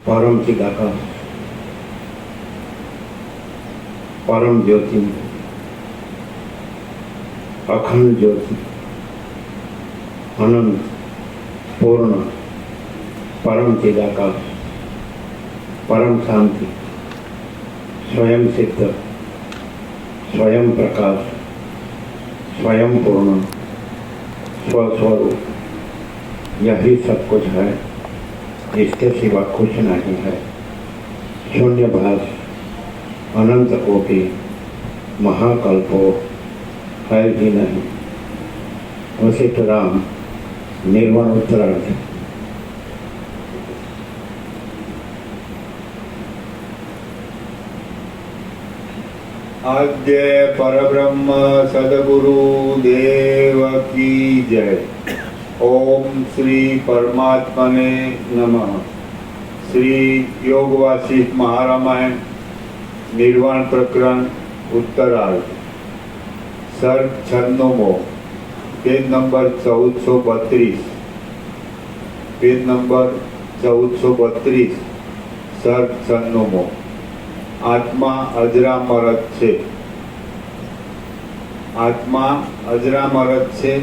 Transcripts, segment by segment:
परम चिदाकाश, परम ज्योति, अखंड ज्योति, अनंत पूर्ण परम चिदाकाश, परम शांति, स्वयं सिद्ध, स्वयं प्रकाश, स्वयं पूर्ण, स्वस्वरूप, यही सब कुछ है, इसके सिवा कुछ नहीं है। शून्यभास, अनंत कोटि, महाकल्पो है ही नहीं। वशिष्ठ राम, निर्वाण उत्तरार्थ। आद्य परब्रह्म सद्गुरु देव की जय। ओम श्री परमात्मने नमः। श्री योग वासिष्ठ महारामायण निर्वाण प्रकरण उत्तरार्ध, सर्ग 96, पेज नंबर 1432, पेज नंबर 1432, सर्ग 96। आत्मा अજરામરત છે। આત્મા અજરામરત છે।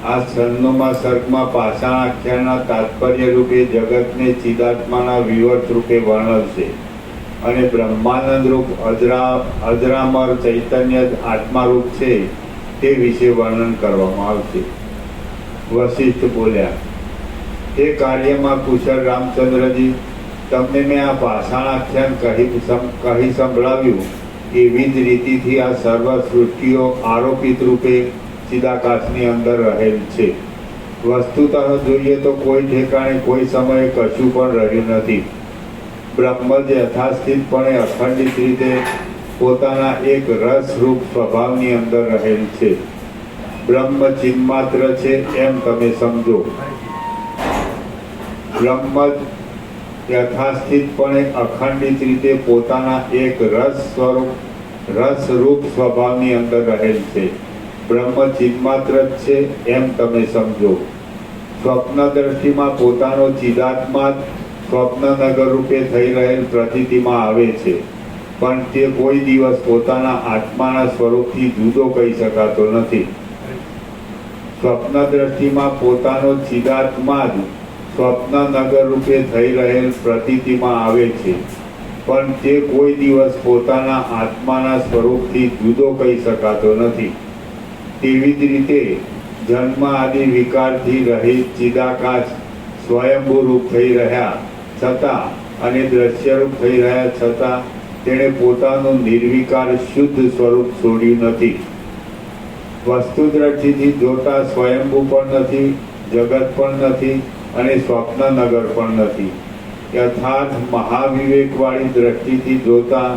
આ 96મા સર્ગમાં પાષાણાખ્યાનના તાત્પર્ય રૂપે જગતને ચિદાત્માના વિવર્ત રૂપે વર્ણવશે અને બ્રહ્માનંદ રૂપ અજરામર ચૈતન્ય આત્મારૂપ છે તે વિશે વર્ણન કરવામાં આવશે। વશિષ્ઠ બોલ્યા, તે કાર્યમાં કુશળ રામચંદ્રજી, તમને મેં આ પાષાણાખ્યાન કહી સંભળાવ્યું, એવી જ રીતિથી આ સર્વ સૃષ્ટિઓ આરોપિત રૂપે ચિદાકાશની અંદર રહેલ છે। વસ્તુતઃ જોઈએ તો કોઈ ઠેકાણે કોઈ સમયે કશું પણ રહ્યું નથી। બ્રહ્મ જ યથાસ્થિતપણે અખંડિત રીતે પોતાના એક રસરૂપ સ્વભાવની અંદર રહેલ છે। બ્રહ્મ ચિન્માત્ર છે એમ તમે સમજો। બ્રહ્મ જ યથાસ્થિતપણે અખંડિત રીતે પોતાના એક રસરૂપ સ્વભાવની અંદર રહેલ છે। બ્રહ્મ ચિન્માત્ર જ છે એમ તમે સમજો। સ્વપ્ન દ્રષ્ટિમાં પોતાનો ચિદાત્મા સ્વપ્નનગર રૂપે થઈ રહેલ પ્રતીતિમાં આવે છે, પણ તે કોઈ દિવસ પોતાના આત્માના સ્વરૂપથી જુદો કહી શકાતો નથી। સ્વપ્ન દ્રષ્ટિમાં પોતાનો ચિદાત્મા જ સ્વપ્નનગર રૂપે થઈ રહેલ પ્રતીતિમાં આવે છે, પણ તે કોઈ દિવસ પોતાના આત્માના સ્વરૂપથી જુદો કહી શકાતો નથી। તેવી જ રીતે જન્મ આદિ વિકારથી રહિત ચિદાકાશ સ્વયંભૂ રૂપ થઈ રહ્યા છતાં અને દ્રશ્યરૂપ થઈ રહ્યા છતાં તેણે પોતાનું નિર્વિકાર શુદ્ધ સ્વરૂપ છોડ્યું નથી। વસ્તુ દ્રષ્ટિથી જોતા સ્વયંભૂ પણ નથી, જગત પણ નથી અને સ્વપ્નનગર પણ નથી। યથાર્થ મહાવિવેકવાળી દ્રષ્ટિથી જોતા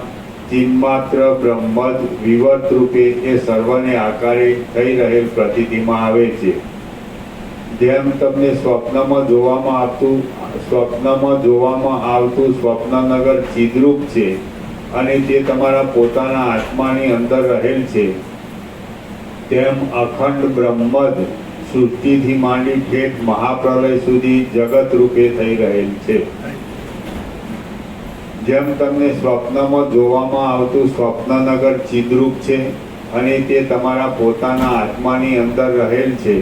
ચિન્માત્ર બ્રહ્મ જ વિવર્ત રૂપે એ સર્વને આકારે થઈ રહેલ પ્રતીતિમાં આવે છે। જેમ તમને સ્વપ્નમાં જોવામાં આવતું સ્વપ્નનગર ચિદ્રૂપ છે અને તે તમારા પોતાના આત્માની અંદર રહેલ છે, તેમ અખંડ બ્રહ્મ જ સૃષ્ટિથી માંડી ઠેઠ મહાપ્રલય સુધી જગત રૂપે થઈ રહેલ છે। જેમ તમને સ્વપ્નમાં જોવામાં આવતું સ્વપ્નનગર ચિદ્રૂપ છે અને તે તમારા પોતાના આત્માની અંદર રહેલ છે,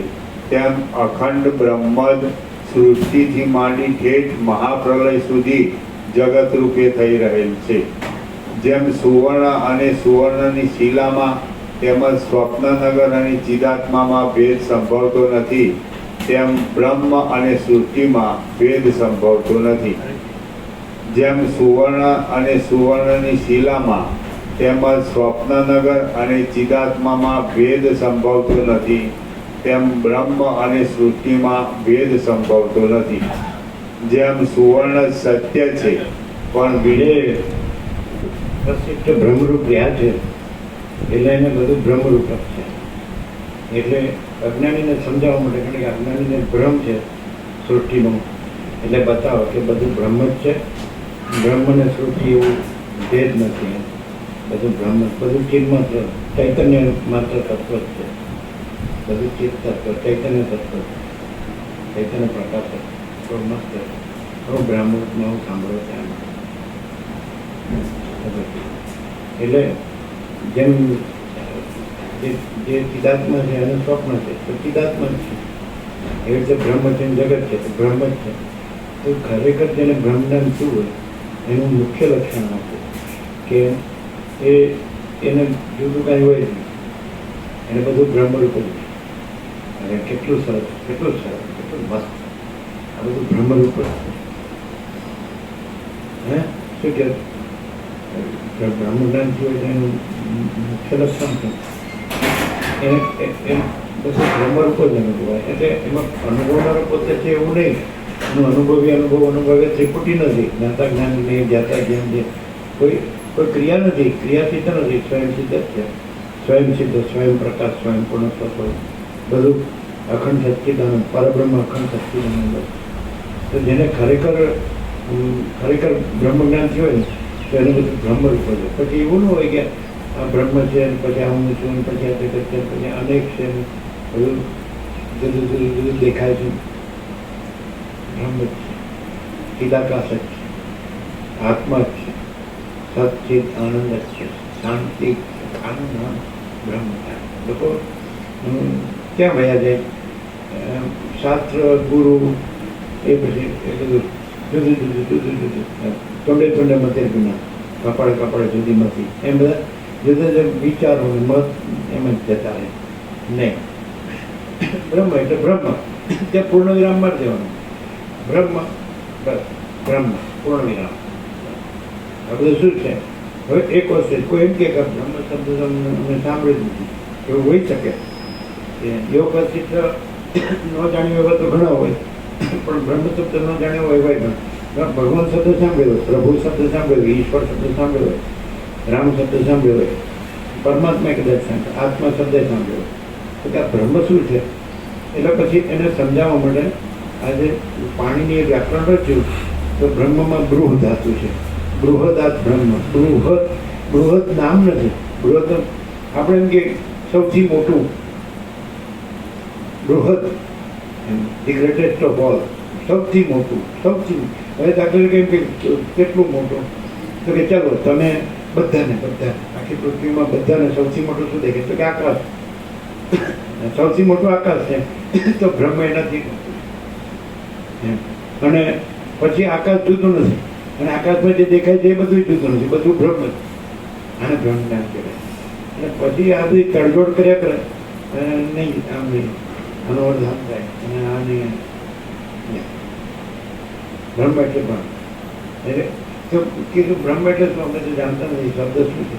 તેમ અખંડ બ્રહ્મ જ સૃષ્ટિથી માંડી ઠેઠ મહાપ્રલય સુધી જગત રૂપે થઈ રહેલ છે। જેમ સુવર્ણ અને સુવર્ણની શિલામાં તેમજ સ્વપ્નનગર અને ચિદાત્મામાં ભેદ સંભવતો નથી, તેમ બ્રહ્મ અને સૃષ્ટિમાં ભેદ સંભવતો નથી. જેમ સુવર્ણ અને સુવર્ણની શિલામાં તેમજ સ્વપ્નનગર અને ચિદાત્મામાં ભેદ સંભવતો નથી, તેમ બ્રહ્મ અને સૃષ્ટિમાં ભેદ સંભવતો નથી. જેમ સુવર્ણ સત્ય છે પણ વિડે પ્રસિદ્ધ બ્રહ્મરૂપ રહ્યા છે એટલે એને બધું બ્રહ્મરૂપ જ છે. એટલે અજ્ઞાનીને સમજાવવા માટે, કારણ કે અજ્ઞાનીને ભ્રમ છે સૃષ્ટિનો, એટલે બતાવો કે બધું બ્રહ્મ જ છે. બ્રહ્મ ને સૃષ્ટિ એવું ભેદ નથી. બધું બ્રહ્મ, બધું ચિત્ત માત્ર ચૈતન્ય માત્ર તત્વ જ છે. બધું ચિત્ત તત્વ, ચૈતન્ય તત્વ, ચૈતન્ય પ્રકાશ છે. તો મસ્ત હું બ્રહ્મમાં હું સાંભળો ત્યાં. એટલે જેમ જે ચિદાત્મા છે અને સ્વપ્ન છે તો ચિદાત્મા જ છે. એવી રીતે બ્રહ્મ છે ને જગત છે તો બ્રહ્મ જ છે. તો ખરેખર જેને બ્રહ્મજ્ઞાન શું હોય એનું મુખ્ય લક્ષણ આપે કે એને જુદું કાંઈ હોય નહીં, એને બધું બ્રહ્મરૂપ જ છે. અને કેટલું સરસ, કેટલું સરસ, કેટલું મસ્ત, આ બધું બ્રહ્મરૂપ જ છે. શું કે બ્રહ્મજ્ઞાન શું હોય એનું મુખ્ય લક્ષણ છે એને બધું બ્રહ્મરૂપ જ અનુભવાય. એટલે એમાં અનુભવનારો પોતે છે એવું નહીં. એનું અનુભવે ત્રિપુટી નથી. જ્ઞાતા જ્ઞાન નહીં, જ્ઞાતા જ્ઞાન છે. કોઈ ક્રિયા નથી, ક્રિયા સિદ્ધ નથી, સ્વયં સિદ્ધ જ છે. સ્વયં સિદ્ધ, સ્વયં પ્રકાશ, સ્વયં પૂર્ણ સ્વરૂપ, બધું અખંડ સચ્ચિદાનંદ, પરબ્રહ્મ અખંડ સચ્ચિદાનંદ. તો જેને ખરેખર બ્રહ્મજ્ઞાન થયું હોય ને તો એનું બધું બ્રહ્મરૂપ છે. પછી એવું ન હોય કે આ બ્રહ્મ છે પછી આ હું છું પછી આ જગત છે પછી અનેક છે બધું જુદું જુદું જુદું દેખાય છે. બ્રહ્મ જ છે, ચિદાકાશ જ છે, આત્મા જ છે, સચ્ચિદ આનંદ જ છે, શાંતિ આનું નામ બ્રહ્મ. લોકો ક્યાં ભયા જાય? શાસ્ત્ર ગુરુ એ પછી એ બધું જુદું જુદું જુદું જુદું, ટોંડે ટોંડે મતે ગુના, કપાળે કપાળે જુદી મતી, એમ બધા જુદા જુદા વિચારો મત એમ જ જતા રહે. નહીં, બ્રહ્મ એટલે બ્રહ્મ, ત્યાં પૂર્ણ વિરામ મારી દેવાનું. બ્રહ્મ બસ, બ્રહ્મ પૂર્ણ વિરામ. આ બધું શું છે? હવે એક વસ્તુ કોઈ એમ કે બ્રહ્મ શબ્દ અમે સાંભળ્યું નથી, એવું હોઈ શકે. યોગ ચિત્ર ન જાણ્યું હોય તો ઘણા હોય, પણ બ્રહ્મ શબ્દ ન જાણ્યો હોય પણ ભગવાન શબ્દ સાંભળ્યો હોય, પ્રભુ શબ્દ સાંભળ્યો હોય, ઈશ્વર શબ્દ સાંભળ્યો હોય, રામ શબ્દ સાંભળ્યો હોય, પરમાત્મા કદાચ સાંભળ્યો, આત્મા શબ્દ સાંભળ્યો તો કે આ બ્રહ્મ શું છે? એટલે પછી એને સમજાવવા માટે આજે પાણીની વ્યાકરણ રચ્યું તો બ્રહ્મમાં બૃહ ધાતુ છે. બૃહદાત બ્રહ્મ. બૃહદ નામ નથી. બૃહદ આપણે એમ કે સૌથી મોટું, બૃહદ ધી ગ્રેટેસ્ટ ઓફ ઓલ, સૌથી મોટું. હવે દાખલા કેમ કે કેટલું મોટું તો કે ચાલો તમે બધાને આખી પૃથ્વીમાં બધાને સૌથી મોટું શું દેખે તો કે આકાશ. સૌથી મોટું આકાશ છે તો બ્રહ્મ એનાથી અને પછી આકાશ જુદું નથી અને આકાશમાં જે દેખાય છે એ બધું જુદું નથી, બધું બ્રહ્મ જ. આને બ્રહ્મજ્ઞાન કહેવાય. અને પછી આ બધી તડજોડ કર્યા કરે નહીં, આમ નહીં, આનો અર્થ આમ થાય અને આને બ્રહ્મ એટલે બ્રહ્મ. એટલે તો કીધું બ્રહ્મ એટલે શું? અમે તો જાણતા નથી શબ્દ શું છે.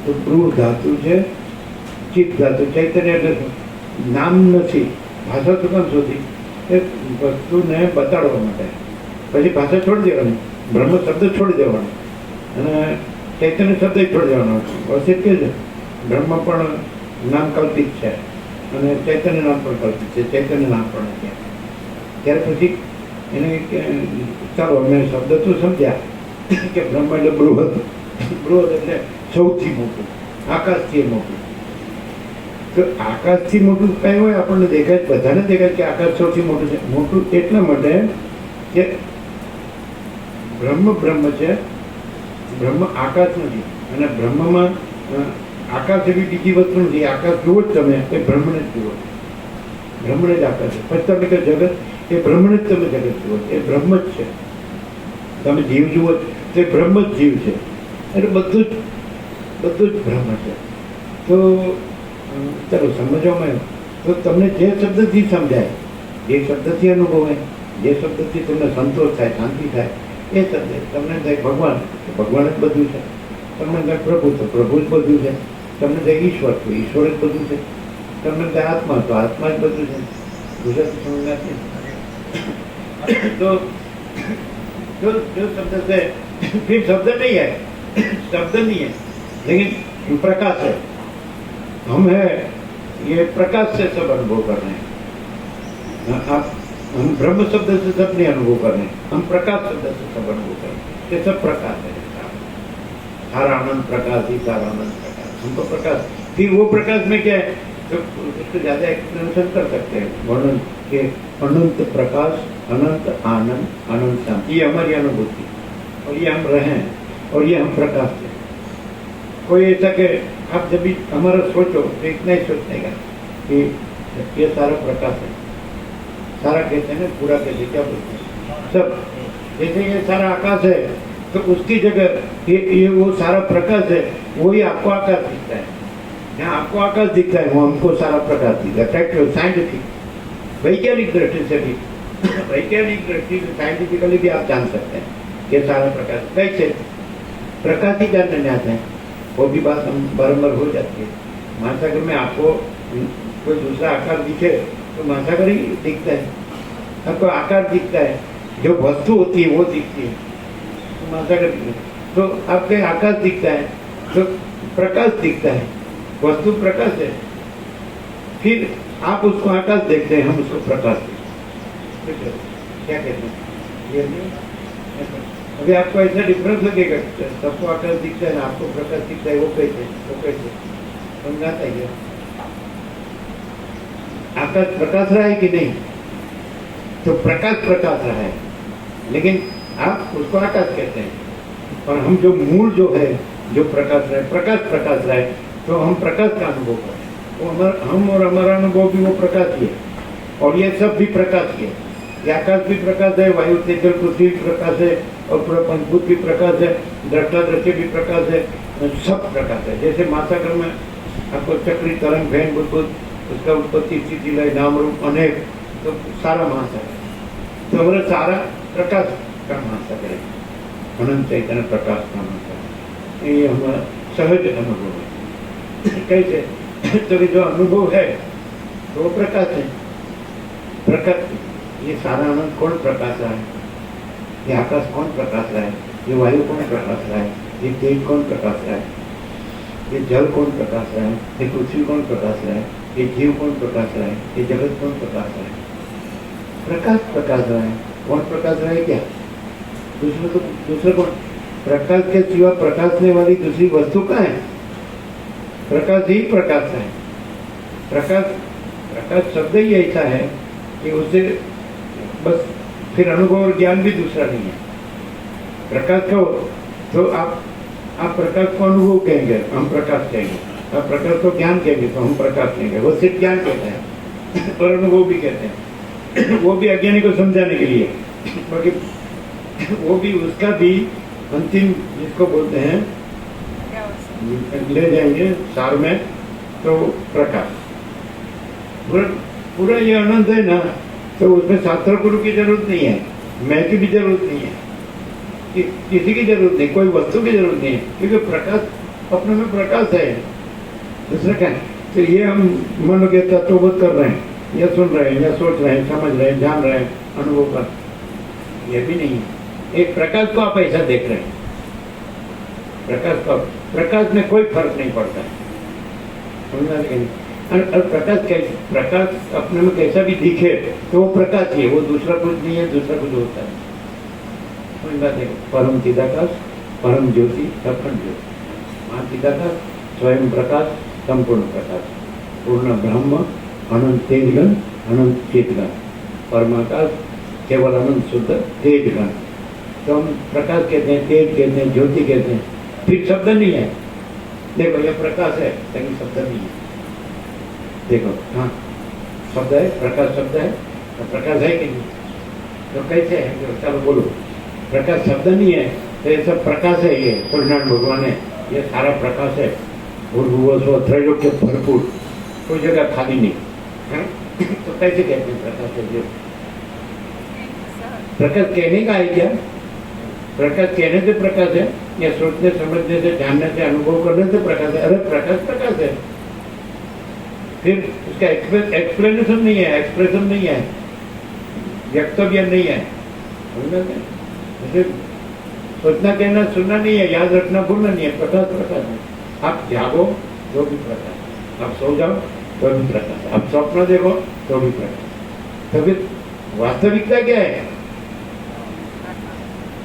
તો બૃહ ધાતુ છે, ચિત્ત ધાતુ, ચૈતન્ય એટલે શું? નામ નથી. ભાષા તો કેમ શોધી? એ વસ્તુને બતાડવા માટે. પછી ભાષા છોડી દેવાની, બ્રહ્મ શબ્દ છોડી દેવાનો અને ચૈતન્ય શબ્દ છોડી દેવાનો. વસિત કે છે બ્રહ્મ પણ નામ કલ્પિત છે અને ચૈતન્ય નામ પણ કલ્પિત છે, ચૈતન્ય નામ પણ છે. ત્યાર પછી એને ચાલો અમે શબ્દ તો સમજ્યા કે બ્રહ્મ એટલે બૃહદ એટલે સૌથી મોટું, આકાશથી મોટું. તો આકાશથી મોટું કઈ હોય આપણને દેખાય, બધાને દેખાય કે આકાશ સૌથી મોટું છે. મોટું એટલા માટે કે બ્રહ્મ છે, બ્રહ્મ આકાશ નથી. અને બ્રહ્મમાં આકાશ એવી બીજી વસ્તુ નથી. આકાશ જુઓ જ તમે એ બ્રહ્મને જ જુઓ, બ્રહ્મને જ આકાશ છે. પછી તમે કે જગત એ બ્રહ્મને જ તમે જગત જુઓ, એ બ્રહ્મ જ છે. તમે જીવ જુઓ તો એ બ્રહ્મ જ જીવ છે. એટલે બધું જ બ્રહ્મ છે. તો ચાલો સમજવામાં તો તમને જે શબ્દથી સમજાય જે શબ્દથી અનુભવાય, જે શબ્દથી તમને સંતોષ થાય, શાંતિ થાય, એ શબ્દ તમને થાય ભગવાન, તો ભગવાન જ બધું છે. તમને થાય પ્રભુ, તો પ્રભુ જ બધું છે. તમને થાય ઈશ્વર, તો ઈશ્વર જ બધું છે. તમને થાય આત્મા, તો આત્મા જ બધું છે. ગુજરાતી સમજાતી तो जो शब्द से फिर शब्द नहीं है, शब्द नहीं है, लेकिन प्रकाश है. हम है ये प्रकाश से सब अनुभव कर रहे हैं. आप हम ब्रह्म शब्द से सब नहीं अनुभव कर रहे हैं, हम प्रकाश शब्द से सब अनुभव कर रहे हैं. ये सब प्रकाश है. सारा आनंद प्रकाश ही, सारा आनंद प्रकाश. हमको प्रकाश, फिर वो प्रकाश में क्या है, तो उसको ज्यादा एक्सप्लेनेशन कर सकते हैं, वर्णन के अनंत प्रकाश, अनंत आनंद, अनंत शांति, ये हमारी अनुभूति, और ये हम रहे हैं, और ये हम प्रकाश है. कोई ऐसा कि आप जब भी हमारा सोचो तो इतना ही सोचने का कि ये सारा प्रकाश है. सारा कहते हैं ना, पूरा कहते क्या बोलते हैं सब. जैसे ये सारा आकाश है, तो उसकी जगह ये वो सारा प्रकाश है, वही आपको आकाश दिखता है. यहाँ आपको आकाश दिखता है, वो हमको सारा प्रकाश दिखता है. प्रैक्टिकल, साइंटिफिक, वैज्ञानिक दृष्टि से भी, वैज्ञानिक दृष्टि से साइंटिफिकली भी आप जान सकते हैं कि सारा प्रकाश कैसे. प्रकाश ही जानने में आते हैं, वो भी बात हम बारम्बार हो जाती है. महासागर में आपको कोई दूसरा आकार दिखे तो महासागर ही दिखता है. आपको आकार दिखता है, जो वस्तु होती है वो दिखती है, तो महासागर दिखता है. तो आपके आकाश दिखता है, तो प्रकाश दिखता है, वस्तु प्रकाश है. फिर आप उसको आकाश देखते हैं, हम उसको प्रकाश देखते हैं. क्या कहते हैं ये नहीं? अभी आपको ऐसा डिफरेंस लगेगा, सबको आकाश दिखता है ना, आपको प्रकाश दिखता है, वो कैसे समझाता है. आकाश प्रकाश रहा है कि नहीं, तो प्रकाश प्रकाश रहा है, लेकिन आप उसको आकाश कहते हैं. और हम जो मूल जो है, जो प्रकाश रहा है, प्रकाश रहा है, तो हम प्रकाश का अनुभव करें. वो हम और हमारा अनुभव भी वो प्रकाश ही है, और ये सब भी प्रकाश ही है. ये आकाश भी प्रकाश है, वायु तेजल पृथ्वी प्रकाश है, और पूरा पंचभूत भी प्रकाश है, दृष्टा दृश्य भी प्रकाश है, सब प्रकाश है. जैसे महासागर में आपको चक्री, तरंग, भेन, बुद्ध, उसका उत्पत्ति, स्थिति, लय, नाम रूप अनेक, तो सारा महासागर. तो हमारा सारा प्रकाश का महासागर है, अनंत चैतन्य प्रकाश का महासागर. ये हमारा सहज अनुभव है. कैसे? तो जो अनुभव है तो वो प्रकाश है. प्रकाश, ये सारा आनंद कौन प्रकाश रहा है? ये आकाश कौन प्रकाश रहा है? ये वायु कौन प्रकाश रहा है? ये तेज कौन प्रकाश रहा है? ये जल कौन प्रकाश रहा है? ये पृथ्वी कौन प्रकाश रहा है? ये जीव कौन प्रकाश रहा है? ये जगत कौन प्रकाश रहा है? प्रकाश रहा है. कौन प्रकाश रहा है? क्या दूसरा कौन? प्रकाश के सिवा प्रकाशने वाली दूसरी वस्तु कहाँ है? प्रकाश ही प्रकाश है. प्रकाश शब्द ही ऐसा है कि उससे बस फिर अनुभव और ज्ञान भी दूसरा नहीं है. प्रकाश कहो तो आप प्रकाश को अनुभव कहेंगे, हम प्रकाश कहेंगे. आप प्रकाश को ज्ञान कहेंगे तो हम प्रकाश कहेंगे. वो सिर्फ ज्ञान कहते हैं और अनुभव भी कहते हैं. वो भी अज्ञानी को समझाने के लिए, बाकी वो भी उसका भी अंतिम जिसको बोलते हैं ले जाएंगे सार में, तो प्रकाश पूरा ये अनंत है ना, तो उसमें शास्त्र गुरु की जरूरत नहीं है, मैं की भी जरूरत नहीं है, किसी की जरूरत नहीं, कोई वस्तु की जरूरत नहीं है, क्योंकि प्रकाश अपने में प्रकाश है. दूसरा क्या है? तो ये हम मन के तत्वबोध कर रहे हैं, या सुन रहे हैं, या सोच रहे हैं, समझ रहे हैं, जान रहे हैं, अनुभव कर, ये भी नहीं है. एक प्रकाश को आप ऐसा देख रहे हैं, प्रकाश में कोई फर्क नहीं पड़ता है. समझना नहीं. और प्रकाश अपने में कैसा भी दिखे तो वो प्रकाश ही है, वो दूसरा कुछ नहीं है, दूसरा कुछ होता है. समझना नहीं. परम चिदाकाश, परम ज्योति, अखंड ज्योति, महाचिदाकाश, स्वयं प्रकाश, संपूर्ण प्रकाश, पूर्ण ब्रह्म, अनंत तेजगण, अनंत चेतगण, परमाकाश, केवल अनंत शुद्ध तेजगण. तो हम प्रकाश कहते हैं, तेज कहते हैं, ज्योति कहते हैं. फिर शब्द नहीं है. देखो ये प्रकाश है, लेकिन शब्द नहीं है. देखो हाँ शब्द है, प्रकाश शब्द है, तो प्रकाश है कि नहीं? तो कैसे है? चलो बोलो. प्रकाश शब्द नहीं है तो ये सब प्रकाश है. ये सत्यनारायण भगवान है, ये सारा प्रकाश है. भूर्भुवः स्वः त्रैलोक्य भरपूर, कोई जगह खाली नहीं है. तो कैसे कहते हैं प्रकाश है जो? प्रकाश कहने का है क्या? प्रकाश कहने से प्रकाश है या सोचने समझने से जानने से अनुभव करने से प्रकाश है? अरे प्रकाश प्रकाश है, फिर उसका एक्सप्लेनेशन नहीं है, एक्सप्रेशन नहीं है, वक्तव्य नहीं है। सोचना कहना सुनना नहीं है, याद रखना भूलना नहीं है। प्रकाश प्रकाश है। आप जागो तो भी प्रकाश, आप सो जाओ तो भी प्रकाश, आप स्वप्न देखो तो भी प्रकाश। तो फिर वास्तविकता क्या है?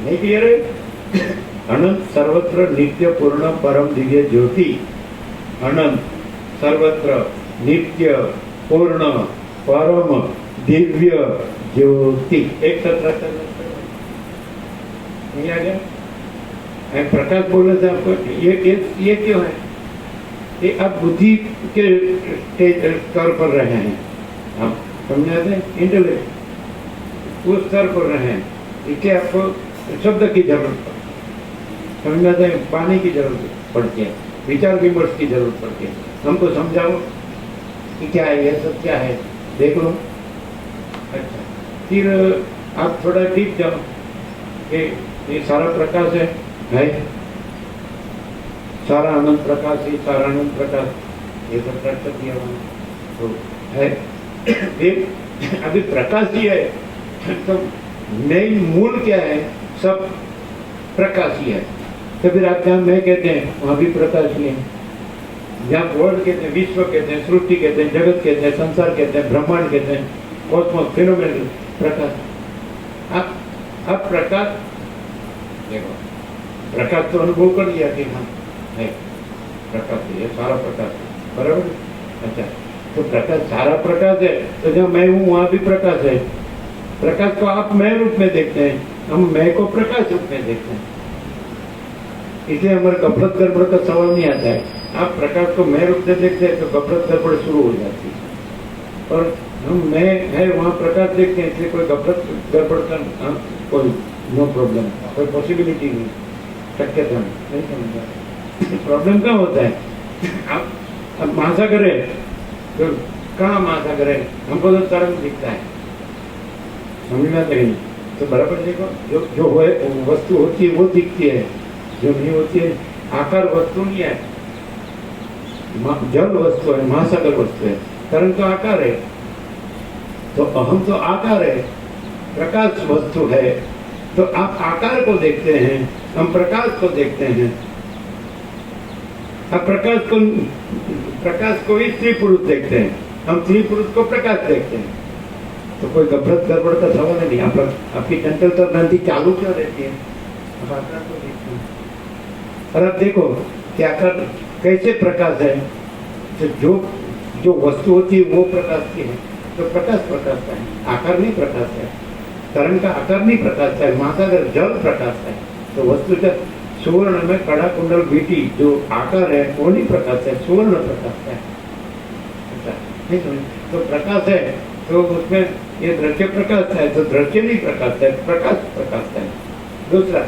नहीं क्लियर है? अनंत सर्वत्र नित्य पूर्ण परम दिव्य ज्योति, अनंत सर्वत्र नित्य पूर्ण परम दिव्य ज्योति। एक सत्र नहीं आ गया? प्रकाश बोलने से आपको ये क्यों है? ये आप बुद्धि के स्तर पर रहे हैं, आप समझाते हैं, इंटेलेक्ट उस स्तर पर रहे हैं, इसलिए आपको शब्द की जरूरत समझाते हैं, पानी की जरूरत पड़ती है, विचार विमर्श की जरूरत पड़ती है। हमको समझाओ कि क्या है, यह सब क्या है, देख लो। अच्छा, फिर आप थोड़ा डीप जाओ कि ये सारा प्रकाश है सारा अनंत प्रकाश है, सारा अनंत प्रकाश, ये सब प्रकट किया तो है। फिर अभी प्रकाश ही है तो मेन मूल क्या है? सब प्रकाश ही है। तो फिर आप जहाँ मैं कहते हैं वहाँ भी प्रकाश ही है, जहाँ वर्ल्ड कहते हैं, विश्व कहते हैं, सृष्टि कहते हैं, जगत कहते हैं, संसार कहते हैं, ब्रह्मांड कहते हैं, कॉस्मोस, फिनोमेनल, प्रकाश। अब प्रकाश देखो, प्रकाश तो अनुभव कर लिया कि हाँ है प्रकाश है, सारा प्रकाश है, बराबर। अच्छा, तो प्रकाश सारा प्रकाश है, तो जब मैं हूँ वहाँ भी प्रकाश है। प्रकाश को आप मैं रूप में देखते हैं, हम मैं को प्रकाश रूप में देखते हैं, इसलिए हमारे गफलत गड़बड़ का सवाल नहीं आता है। आप प्रकाश को मैं रूप से देखते हैं तो गफलत गड़बड़ शुरू हो जाती है, और हम मैं है वहाँ प्रकाश देखते हैं, इसलिए कोई गफलत गड़बड़ का कोई नो प्रॉब्लम, कोई पॉसिबिलिटी नहीं, शक्यता नहीं समझा। प्रॉब्लम क्या होता है? आप महासागर है तो कहाँ महासागर है? हमको तो तरंग दिखता है, समझ में आता नहीं। तो बराबर देखो, जो वस्तु होती है वो दिखती है, जो नहीं होती है आकार वस्तु नहीं है, जल वस्तु है, महासागर वस्तु है, तरंग तो आकार है। तो अहम तो आकार है, प्रकाश वस्तु है। तो आप आकार को देखते हैं, हम प्रकाश को देखते हैं। अब प्रकाश को ही स्त्री पुरुष देखते हैं, हम स्त्री पुरुष को प्रकाश देखते हैं। तो कोई गफलत गड़बड़ का सवाल नहीं। आपकी चंचलता ग्रंथि चालू क्यों रहती है? अब आकार को देखते हैं, और अब देखो कि आकार कैसे प्रकाश है। तो जो वस्तु होती है वो प्रकाश की है, तो प्रकाश प्रकाश का है, आकार नहीं प्रकाश है। तरंग का आकार नहीं प्रकाश है, महासागर जल प्रकाश है। तो वस्तु जब सुवर्ण में कड़ा कुंडल बीटी जो आकार है वो नहीं प्रकाश है, सुवर्ण प्रकाश है। अच्छा, नहीं समझ? तो प्रकाश है तो उसमें ये दृश्य प्रकाश है, तो दृश्य नहीं प्रकाश है, प्रकाश प्रकाश है। दूसरा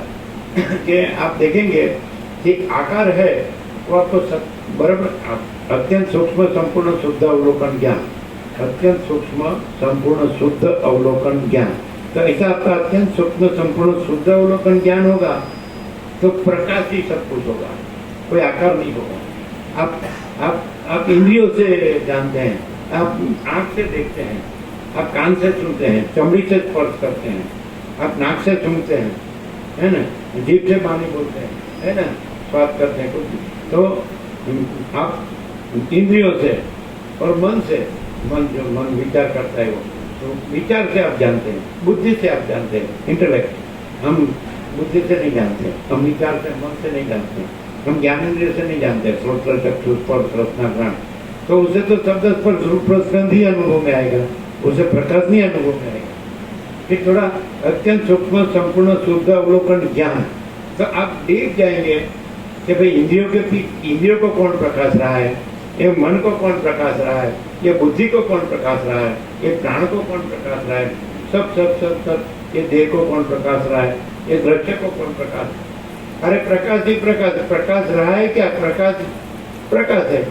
कि आप देखेंगे कि आकार है वो आपको बराबर अत्यंत सूक्ष्म संपूर्ण शुद्ध अवलोकन ज्ञान, अत्यंत सूक्ष्म संपूर्ण शुद्ध अवलोकन ज्ञान। तो ऐसा आपका अत्यंत सूक्ष्म संपूर्ण शुद्ध अवलोकन ज्ञान होगा तो प्रकाश ही सब कुछ होगा, कोई आकार नहीं होगा। आप इंद्रियों से जानते हैं, आप आंख से देखते हैं, आप कान से सुनते हैं, चमड़ी से स्पर्श करते हैं, आप नाक से सूंघते हैं, है ना, जीभ से पानी बोलते हैं, है ना, स्वाद करते हैं कुछ। तो आप इंद्रियों से और मन से, मन विचार करता है वो, तो विचार से आप जानते हैं, बुद्धि से आप जानते हैं, इंटेलेक्ट। हम बुद्धि से नहीं जानते, हम विचार से, मन से नहीं जानते, हम ज्ञानेंद्रिय से नहीं जानते, श्रोत्र चक्षु स्पर्श रसना घ्राण। तो उसे तो शब्द स्पर्श रूप रसगंध ही अनुभव में आएगा, उसे प्रकाश नहीं अनुभव में आएगा। फिर थोड़ा अत्यंत सूक्ष्म संपूर्ण शुद्ध अवलोकन ज्ञान, तो आप देख जाएंगे कि भाई इंद्रियों को कौन प्रकाश रहा है, ये मन को कौन प्रकाश रहा है, ये बुद्धि को कौन प्रकाश रहा है, ये प्राण को कौन प्रकाश रहा है, सब सब सब सब, ये देह को कौन प्रकाश रहा है, ये दृश्य को कौन प्रकाश। अरे प्रकाश ही प्रकाश रहा है क्या? प्रकाश है।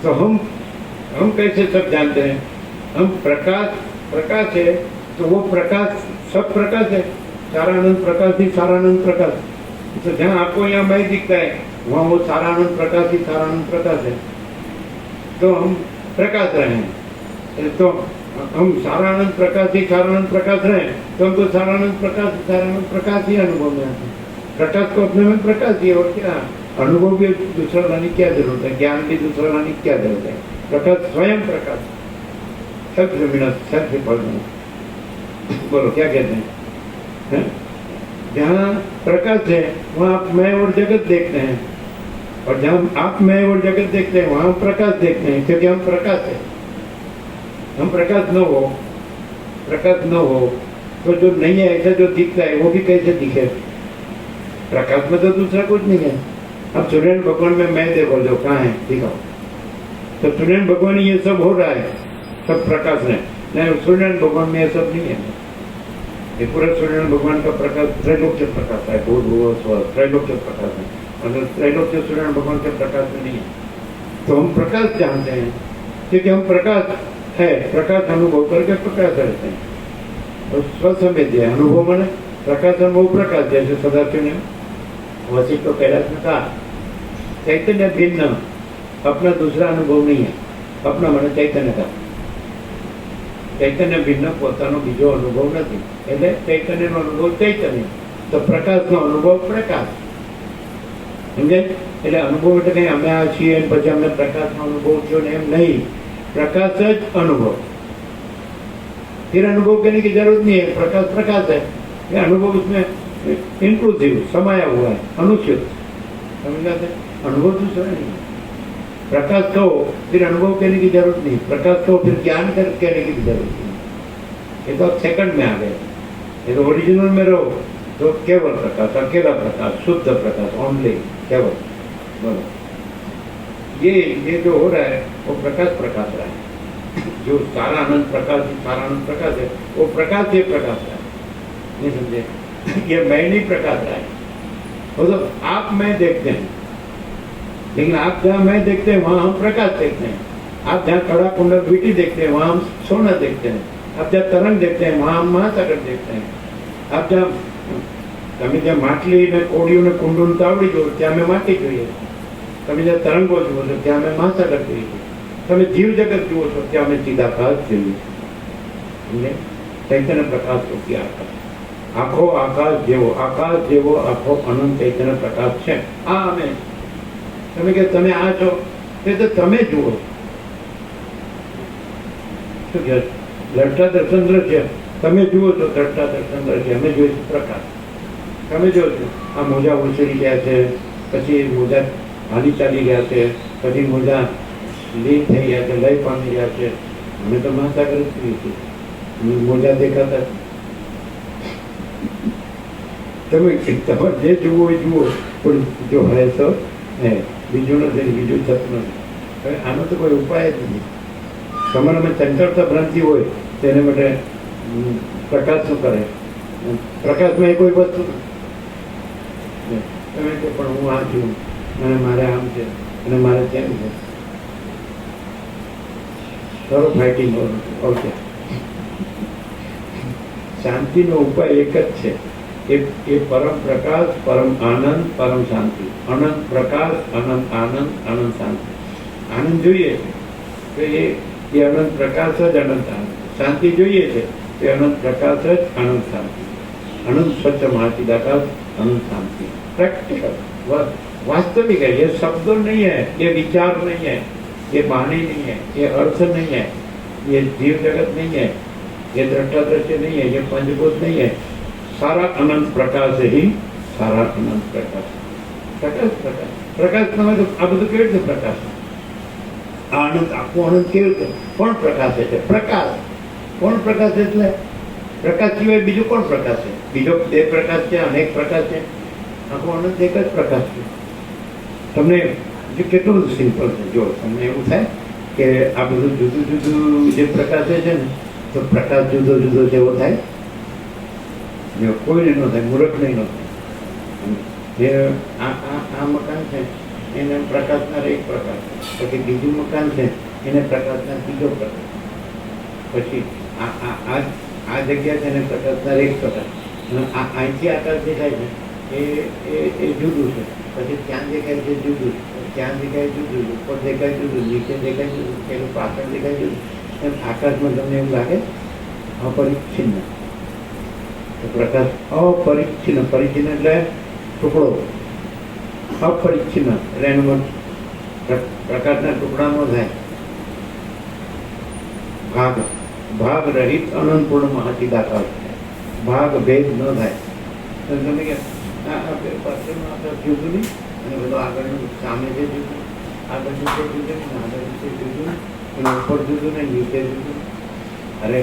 तो हम कैसे सब जानते हैं हम प्रकाश है तो वो प्रकाश सब प्रकाश है, सारानंद प्रकाश ही सारानंद प्रकाश। तो जहाँ आपको यहाँ मैं दिखता है वहाँ वो सारानंद प्रकाश ही सारानंद प्रकाश है। तो हम प्रकाश रहे हैं, तो हम सारानंद प्रकाश ही सारानंद प्रकाश रहे, तो हमको सारानंद प्रकाश ही अनुभव में आता है। प्रकाश को अपने में प्रकाश ही, और क्या अनुभव भी दूसरा लाने की क्या जरूरत है, ज्ञान भी दूसरा लाने की क्या जरूरत है। प्रकाश स्वयं प्रकाश, सब जमीन सब से पढ़ बोलो क्या कहते हैं? जहाँ प्रकाश है वहाँ आप मैं और जगत देखते हैं, और जहाँ आप मैं और जगत देखते हैं वहाँ हम प्रकाश देखते हैं, क्योंकि हम प्रकाश है। हम प्रकाश न हो तो जो नहीं है ऐसा जो दिखता है वो भी कैसे दिखे? प्रकाश में तो दूसरा कुछ नहीं है। अब सूर्य भगवान में मैं देखो जो कहाँ है दिखाओ, तो सूर्य भगवान ये सब हो रहा है, सब प्रकाश है। नहीं, सूर्य भगवान में ये सब नहीं है। ये पूरा सूर्य भगवान का प्रकाश त्रैलोक्य प्रकाश है, त्रैलोक्य प्रकाश है, मतलब त्रैलोक्य सूर्य भगवान के प्रकाश में नहीं है। तो हम प्रकाश जानते हैं क्योंकि हम प्रकाश है, प्रकाश अनुभव करके प्रकाश रहते हैं। और स्वसंवेद्य अनुभव माने प्रकाश अनुभव प्रकाश, जैसे सदाशिव ने वशिष्ठ तो कैलाश में कहा चैतन्य भिन्न, अपना दूसरा अनुभव नहीं है। अपना माने चैतन्य का, चैतन्य भिन्न પોતાનો બીજો અનુભવ નથી, એટલે ચૈતન્યનો અનુભવ ચૈતન્ય, તો પ્રકાશનો અનુભવ પ્રકાશ, સમજાય? એટલે અનુભવ એટલે કઈ અમે આ છીએ પછી અમને પ્રકાશનો અનુભવ થયો ને એમ નહીં, प्रकाश है अनुभव। फिर अनुभव करने की जरूरत नहीं है, प्रकाश है, ये अनुभव इसमें इंक्लूसिव समाया हुआ है, अनुचित, समझाते? अनुभव दूसरा नहीं है। प्रकाश कहो फिर अनुभव करने की जरूरत नहीं, प्रकाश कहो फिर ज्ञान कहने की भी जरूरत नहीं। ये तो आप सेकंड में आ गए। ये तो ओरिजिनल में रहो तो केवल प्रकाश, अकेला प्रकाश, शुद्ध प्रकाश, ओनली केवल। बोलो ये जो हो रहा है वो प्रकाश रहा है। जो सारानंद प्रकाश है वो प्रकाश से प्रकाश रहा है, नहीं समझे? ये मैं नहीं प्रकाश रहा है, वो तो आप मैं देखते हैं, लेकिन आप जहाँ मैं देखते हैं वहाँ हम प्रकाश देखते हैं। आप जहाँ कड़ा कुंडल बीटी देखते हैं वहाँ हम सोना देखते हैं। आप जहाँ तरंग देखते हैं वहाँ हम महासागर देखते हैं। आप जहाँ તમે જ્યાં માટલી ને કોડિયું ને કુંડું તાવડી જો ત્યાં અમે માટી જોઈએ, તમે જ્યાં તરંગો જુઓ છો ત્યાં અમે મહાસાગર જોઈએ, તમે જીવ જગત જુઓ છો ત્યાં અમે ચિદાકાશ જોઈએ। એટલે ચૈતન્ય પ્રકાશ રૂપી આકાશ જેવો આખો અનંત ચૈતન્ય પ્રકાશ છે। આ અમે તમે કે તમે આ છો તે તો તમે જુઓ શું કે દ્રષ્ટા દર્શનદ્ર છે, તમે જુઓ છો દ્રષ્ટા દર્શનદ્ર છે, અમે જોઈએ છીએ પ્રકાશ। તમે જો છો આ મોજા ઉછળી ગયા છે, પછી મોજા હાલી ચાલી ગયા છે, પછી મોજા લીન થઈ ગયા છે, લય પામી ગયા છે, અમે તો મહાસાગર જ જોઈએ છીએ, મોજા દેખાતા તમે તમારે જે જુઓ એ જુઓ, પણ જો હે તો હે, બીજું નથી, બીજું થતું નથી। હવે આનો તો કોઈ ઉપાય જ નથી। તમારામાં ચંચળતા ભ્રાંતિ હોય તેને માટે પ્રકાશ શું કરે? પ્રકાશમાં એ કોઈ વસ્તુ નથી। તમે કહો પણ હું આ છું અને મારે આમ છે અને મારે તેમ છે, કરો ફાઇટિંગ ઓકે। શાંતિનો ઉપાય એક જ છે, એ પરમ પ્રકાશ, પરમ આનંદ, પરમ શાંતિ। અનંત પ્રકાશ, અનંત આનંદ, અનંત શાંતિ। આનંદ જોઈએ તો એ અનંત પ્રકાશ જ અનંત આનંદ, શાંતિ જોઈએ છે તો અનંત પ્રકાશ જ અનંત શાંતિ, अनंत स्वच्छ महाचिदाकाश, अनंत शांति। प्रैक्टिकल वास्तविक है, ये शब्द नहीं है, ये विचार नहीं है, ये वाणी नहीं है, ये अर्थ नहीं है, ये जीव जगत नहीं है, ये दृष्टा दृश्य नहीं है, ये पंचभूत नहीं है। सारा अनंत प्रकाश ही सारा अनंत प्रकाश। प्रकाश તમે તો આ બધું કેવી રીતે પ્રકાશ? આનંદ આખું આનંદ કેવી રીતે? કોણ પ્રકાશ છે? પ્રકાશ કોણ પ્રકાશ? એટલે પ્રકાશ સિવાય બીજું કોણ પ્રકાશ છે? બીજો બે પ્રકાશ છે, અનેક પ્રકાશ છે, આખો અનંત એક જ પ્રકાશ છે। તમને કેટલું બધું સિમ્પલ છે। જો તમને એવું થાય કે આ બધું જુદું જુદું જે પ્રકાશ છે ને, તો પ્રકાશ જુદો જુદો જેવો થાય? કોઈને ન થાય, મૂર્ખ નહીં ન થાય। જે આ મકાન છે એને પ્રકાશના એક પ્રકાશ, પછી બીજું મકાન છે એને પ્રકાશના બીજો પ્રકાશ, પછી આ જગ્યા છે ને પ્રકાશના એક પ્રકાર, અને અહીંથી આકાશ દેખાય છે એ જુદું છે. પછી ત્યાં દેખાય છે જુદું, ત્યાં દેખાય જુદું, ઉપર દેખાય જુદું, નીચે દેખાય જુદું, પેલું પાછળ દેખાય જુદું. એમ આકાશમાં તમને એવું લાગે અપરિચ્છિન્ન. પ્રકાશ અપરિચ્છિન્ન, પરિચ્છિન્ન એટલે ટુકડો, અપરિચ્છિન્ન એટલે એનું પ્રકાશના ટુકડા ન થાય. ભાગ રહિત અનંતપૂર્ણ મહાચિદાકાશ, ભાગ ભેદ ન થાય. તો તમે કે પાછળનું આકાશ જુદું નહીં, અને બધું આગળનું સામે છે જુદું, આગળનું છે જુદું નહીં, આગળનું છે જુદું, એના ઉપર જુદું નહીં, નીચે જુદું. અરે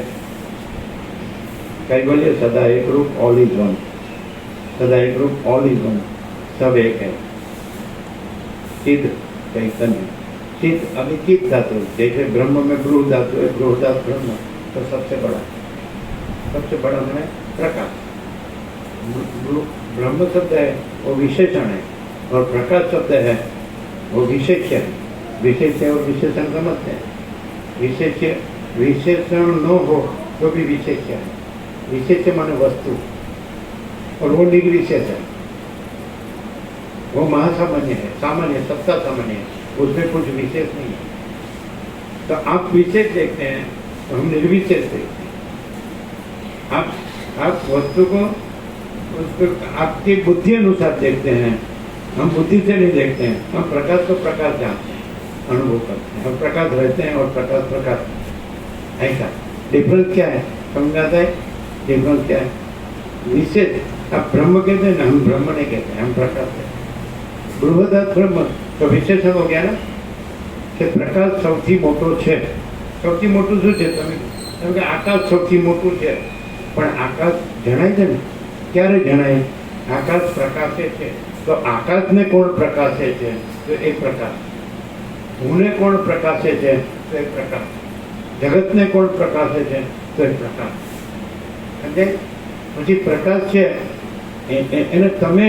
कई बोलिए सदा एक रूप ऑल इज वन, सदा एक रूप ऑल इज वन, सब एक है. चिद चैतन्य, चिद अभी चिद धातु, जैसे ब्रह्म में ब्रूह धातु है, ब्रूह धातु ब्रह्म, तो सबसे बड़ा मैंने प्रकाश. ब्रह्म शब्द है वो विशेषण है, और प्रकाश शब्द है वो विशेष्य है. विशेष्य और विशेषण समझते हैं. विशेषण न हो तो भी विशेष्य है. विशेष्य माने वस्तु, और वो निर्विशेष है, वो महासामान्य है, सामान्य, सबका सामान्य है, उसमें कुछ विशेष नहीं है. तो आप विशेष देखते हैं तो हम निर्विशेष देखते हैं. आप वस्तु को उसको आपकी बुद्धि अनुसार देखते हैं, हम बुद्धि से नहीं देखते हैं. हम प्रकाश को प्रकाश जानते हैं, अनुभव करते हैं. हम प्रकाश रहते हैं और प्रकाश. ऐसा डिफरेंस क्या है समझाता है. डिफरेंस क्या है? विशेष. आप ब्रह्म कहते हैं ना, हम ब्रह्म नहीं कहते हैं, हम प्रकाश कहते हैं. बृहदात ब्रह्म तो विशेषण हो गया ना कि प्रकाश સૌથી મોટો છે. સૌથી મોટું શું છે? તમે કે આકાશ સૌથી મોટું છે, પણ આકાશ જણાય છે ને, ક્યારે જણાય? આકાશ પ્રકાશે છે, તો આકાશને કોણ પ્રકાશે છે? તો એ પ્રકાશ. હુંને કોણ પ્રકાશે છે? તો એ પ્રકાશ. જગતને કોણ પ્રકાશે છે? તો એ પ્રકાશ. અને પછી પ્રકાશ છે એને તમે